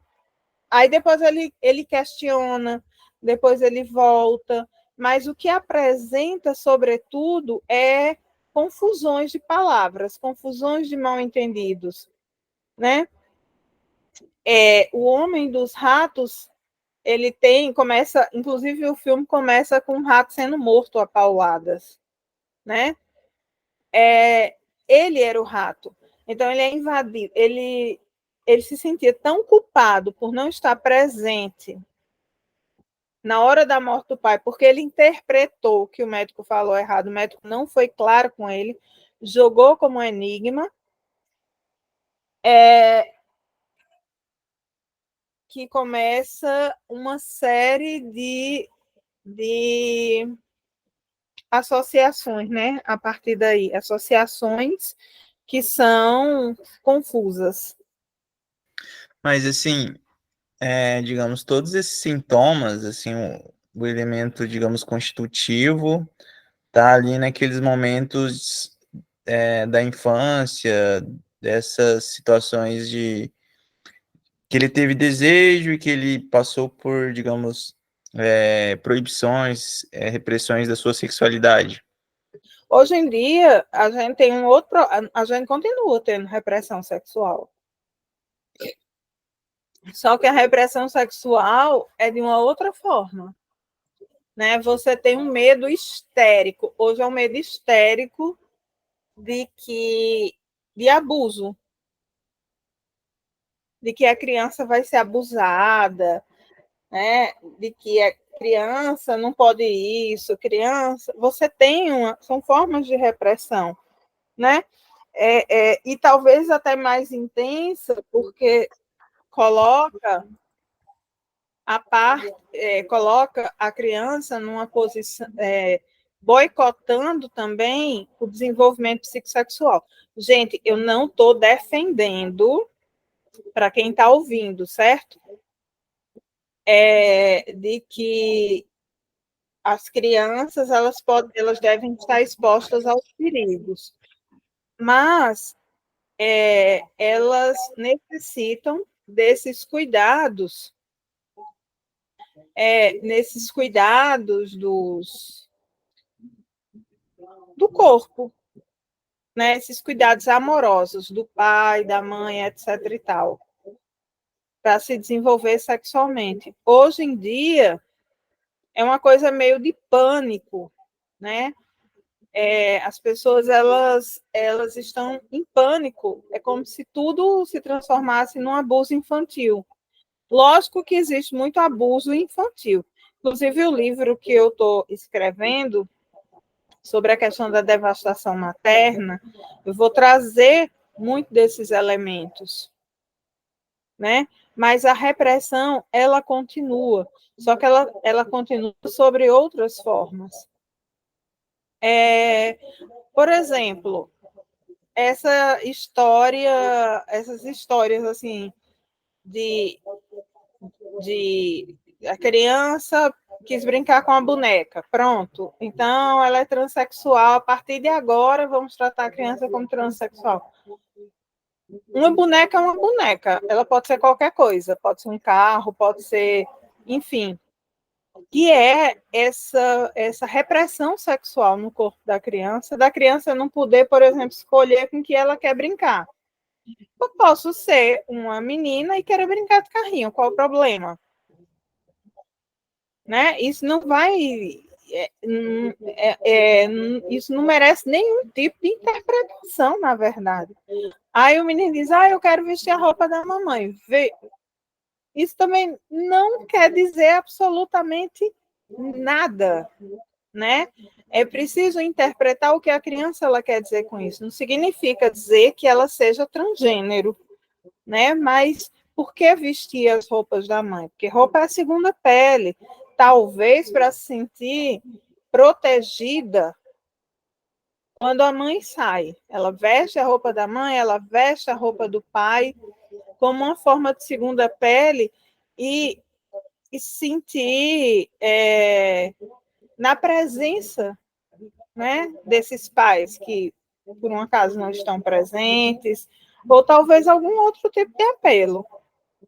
Aí depois ele questiona, depois ele volta, mas o que apresenta, sobretudo, é confusões de palavras, confusões de mal-entendidos, né? O Homem dos Ratos, começa, inclusive o filme começa com um rato sendo morto a pauladas, né? Ele era o rato, então ele é invadido, ele se sentia tão culpado por não estar presente na hora da morte do pai, porque ele interpretou que o médico falou errado, o médico não foi claro com ele, jogou como um enigma, que começa uma série de associações, né? A partir daí, associações que são confusas. Mas, assim, digamos, todos esses sintomas, assim, o elemento, digamos, constitutivo, tá ali naqueles momentos da infância, dessas situações de que ele teve desejo e que ele passou por, digamos, proibições, repressões da sua sexualidade. Hoje em dia, a gente tem um outro, a gente continua tendo repressão sexual. Só que a repressão sexual é de uma outra forma, né? Você tem um medo histérico. Hoje é um medo histérico de abuso, de que a criança vai ser abusada, né? De que a criança não pode isso, criança. Você tem são formas de repressão, né? E talvez até mais intensa, porque coloca coloca a criança numa posição, boicotando também o desenvolvimento psicossexual. Gente, eu não estou defendendo, para quem está ouvindo, certo? De que as crianças elas devem estar expostas aos perigos, mas elas necessitam desses cuidados, nesses cuidados do corpo, né? Esses cuidados amorosos do pai, da mãe, etc. e tal, para se desenvolver sexualmente. Hoje em dia é uma coisa meio de pânico, né? As pessoas elas estão em pânico. É como se tudo se transformasse num abuso infantil. Lógico que existe muito abuso infantil. Inclusive, o livro que eu estou escrevendo sobre a questão da devastação materna, eu vou trazer muito desses elementos, né? Mas a repressão, ela continua, só que ela continua sobre outras formas. Por exemplo, essas histórias assim de a criança quis brincar com a boneca, pronto. Então ela é transexual. A partir de agora vamos tratar a criança como transexual. Uma boneca é uma boneca. Ela pode ser qualquer coisa. Pode ser um carro, pode ser, enfim. que é essa repressão sexual no corpo da criança não poder, por exemplo, escolher com que ela quer brincar. Eu posso ser uma menina e querer brincar de carrinho, qual o problema? Né? Isso não vai. Isso não merece nenhum tipo de interpretação, na verdade. Aí o menino diz: eu quero vestir a roupa da mamãe. Isso também não quer dizer absolutamente nada, né? É preciso interpretar o que a criança ela quer dizer com isso. Não significa dizer que ela seja transgênero, né? Mas por que vestir as roupas da mãe? Porque roupa é a segunda pele. Talvez para se sentir protegida quando a mãe sai. Ela veste a roupa da mãe, ela veste a roupa do pai, como uma forma de segunda pele e sentir na presença, né, desses pais que, por um acaso, não estão presentes, ou talvez algum outro tipo de apelo.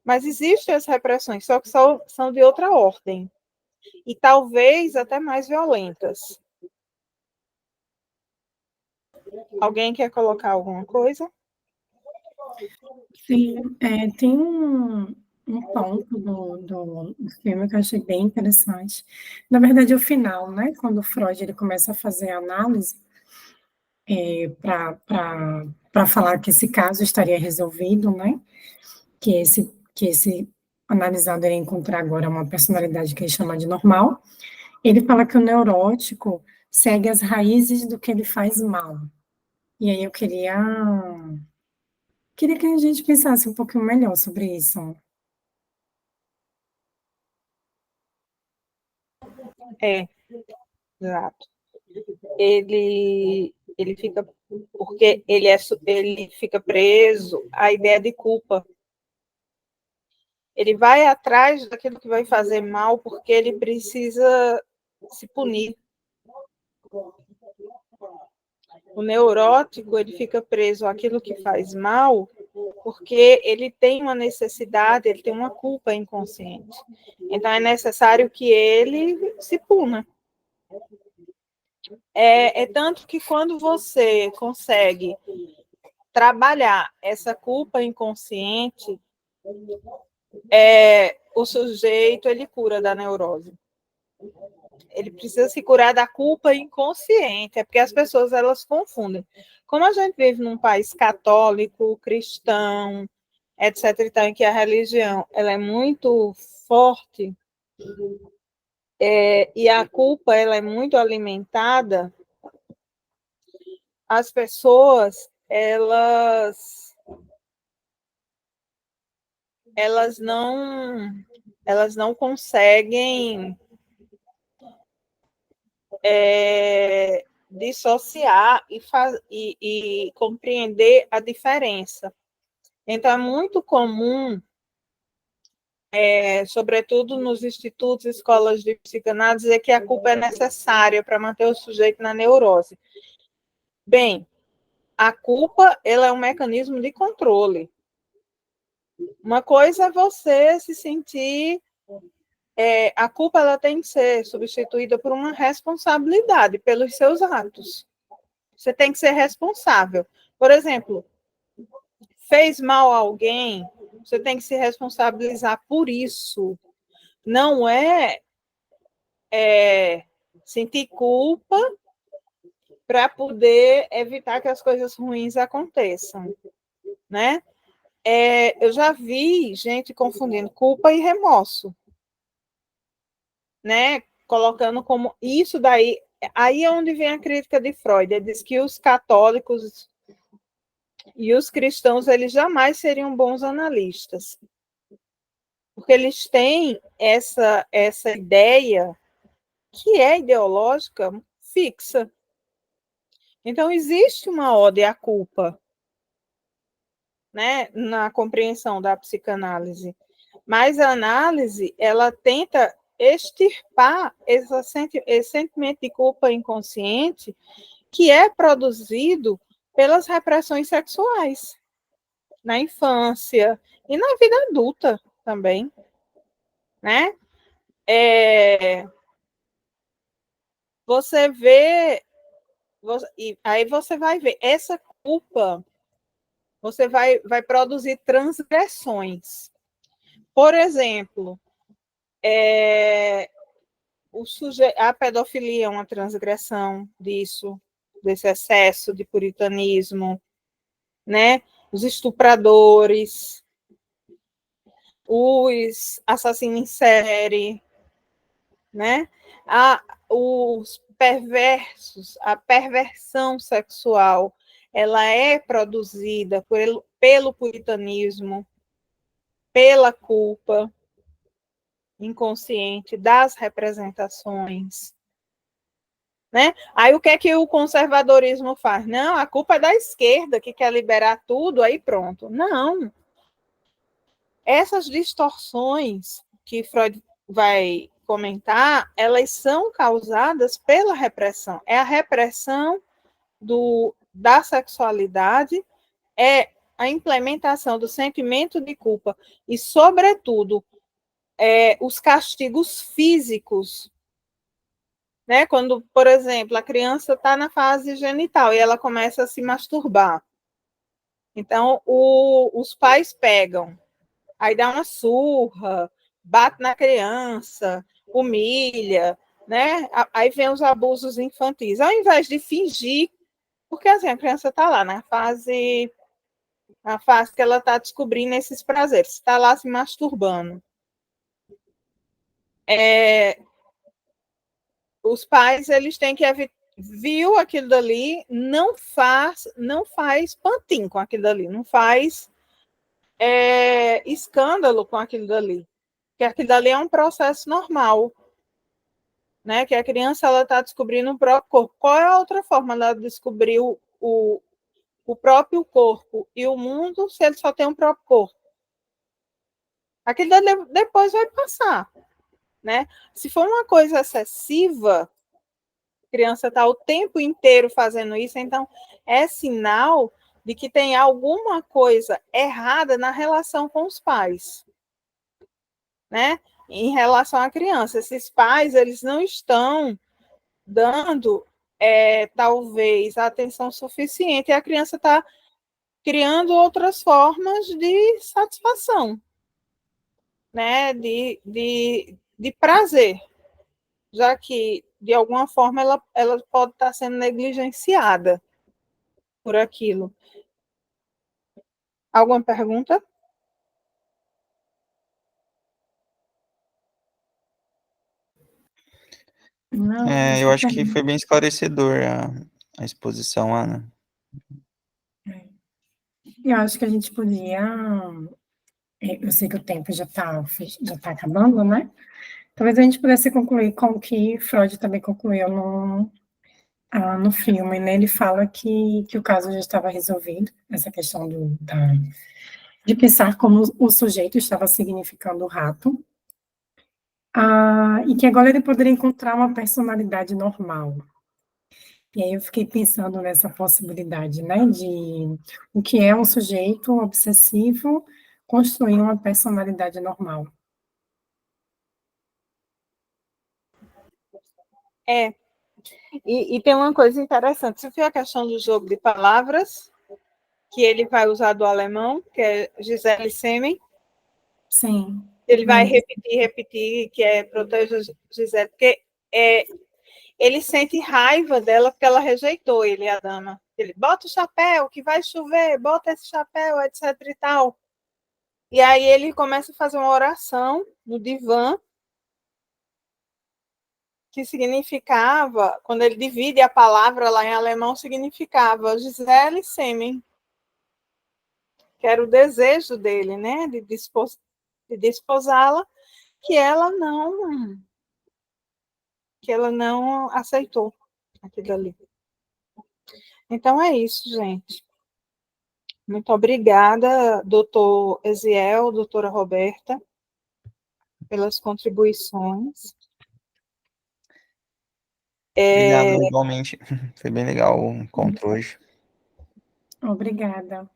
Mas existem as repressões, só que são de outra ordem. E talvez até mais violentas. Alguém quer colocar alguma coisa? Sim, tem um ponto do filme que eu achei bem interessante. Na verdade, o final, né? Quando o Freud ele começa a fazer a análise para falar que esse caso estaria resolvido, né? Que esse analisado iria encontrar agora uma personalidade que ele chama de normal. Ele fala que o neurótico segue as raízes do que ele faz mal. E aí eu queria que a gente pensasse um pouquinho melhor sobre isso. Exato. Ele fica porque ele fica preso à ideia de culpa. Ele vai atrás daquilo que vai fazer mal porque ele precisa se punir. O neurótico, ele fica preso àquilo que faz mal porque ele tem uma necessidade, ele tem uma culpa inconsciente. Então, é necessário que ele se puna. É tanto que quando você consegue trabalhar essa culpa inconsciente, o sujeito ele cura da neurose. Ele precisa se curar da culpa inconsciente, é porque as pessoas elas confundem. Como a gente vive num país católico, cristão, etc. e tal, em que a religião ela é muito forte, e a culpa ela é muito alimentada, as pessoas elas não conseguem dissociar e compreender a diferença. Então, é muito comum, sobretudo nos institutos e escolas de psicanálise, dizer que a culpa é necessária para manter o sujeito na neurose. Bem, a culpa ela é um mecanismo de controle. Uma coisa é você se sentir... a culpa ela tem que ser substituída por uma responsabilidade pelos seus atos. Você tem que ser responsável. Por exemplo, fez mal a alguém, você tem que se responsabilizar por isso. Não sentir culpa para poder evitar que as coisas ruins aconteçam, né? Eu já vi gente confundindo culpa e remorso, né? Colocando como isso daí. Aí é onde vem a crítica de Freud. Ele diz que os católicos e os cristãos eles jamais seriam bons analistas, porque eles têm essa ideia que é ideológica fixa. Então existe uma ode à culpa, né, na compreensão da psicanálise, mas a análise ela tenta extirpar esse sentimento de culpa inconsciente que é produzido pelas repressões sexuais na infância e na vida adulta também, né? você vê, e aí você vai ver, essa culpa, você vai produzir transgressões. Por exemplo, a pedofilia é uma transgressão disso, desse excesso de puritanismo, né? Os estupradores, os assassinos em série, né? Os perversos, a perversão sexual, ela é produzida pelo puritanismo, pela culpa inconsciente das representações, né? Aí o que é que o conservadorismo faz? Não, a culpa é da esquerda que quer liberar tudo, aí pronto. Não. Essas distorções que Freud vai comentar, elas são causadas pela repressão. É a repressão da sexualidade, é a implementação do sentimento de culpa e, sobretudo, os castigos físicos, né? Quando, por exemplo, a criança está na fase genital e ela começa a se masturbar. Então, os pais pegam, aí dá uma surra, bate na criança, humilha, né? Aí vem os abusos infantis. Ao invés de fingir, porque assim, a criança está lá na fase que ela está descobrindo esses prazeres, está lá se masturbando. Os pais, eles têm que evitar, viu aquilo dali, não faz pantim com aquilo dali, não faz escândalo com aquilo dali, que aquilo dali é um processo normal, né? Que a criança ela está descobrindo o próprio corpo. Qual é a outra forma dela descobrir o próprio corpo e o mundo se ele só tem um próprio corpo? Aquilo dali depois vai passar, né? Se for uma coisa excessiva, a criança está o tempo inteiro fazendo isso, então é sinal de que tem alguma coisa errada na relação com os pais, né? Em relação à criança, esses pais, eles não estão dando, talvez, a atenção suficiente, e a criança está criando outras formas de satisfação, né? De prazer, já que, de alguma forma, ela pode estar sendo negligenciada por aquilo. Alguma pergunta? Não, Eu acho que foi bem esclarecedor a exposição, Ana. eu acho que a gente podia. Eu sei que o tempo já tá acabando, né? Talvez a gente pudesse concluir com o que Freud também concluiu no filme, né? Ele fala que o caso já estava resolvido, essa questão de pensar como o sujeito estava significando o rato, e que agora ele poderia encontrar uma personalidade normal. E aí eu fiquei pensando nessa possibilidade, né, de o que é um sujeito obsessivo construir uma personalidade normal. E tem uma coisa interessante. Você viu a questão do jogo de palavras, que ele vai usar do alemão, que é Gisele Semen. Sim. Ele vai repetir, que é proteja Gisele, porque ele sente raiva dela porque ela rejeitou ele, a dama. Ele, bota o chapéu, que vai chover, bota esse chapéu, etc e tal. E aí ele começa a fazer uma oração no divã, que significava, quando ele divide a palavra lá em alemão, significava Gisele Semen, que era o desejo dele, né, de desposá-la, que ela não aceitou aquilo ali. Então é isso, gente. Muito obrigada, doutor Eziel, doutora Roberta, pelas contribuições. Obrigado, igualmente. Foi bem legal o encontro hoje. Obrigada.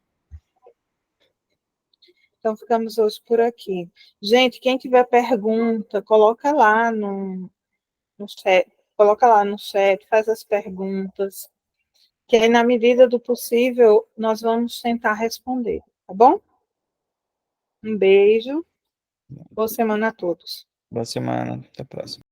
Então, ficamos hoje por aqui. Gente, quem tiver pergunta, coloca lá no chat, faz as perguntas, que aí, na medida do possível, nós vamos tentar responder, tá bom? Um beijo, boa semana a todos. Boa semana, até a próxima.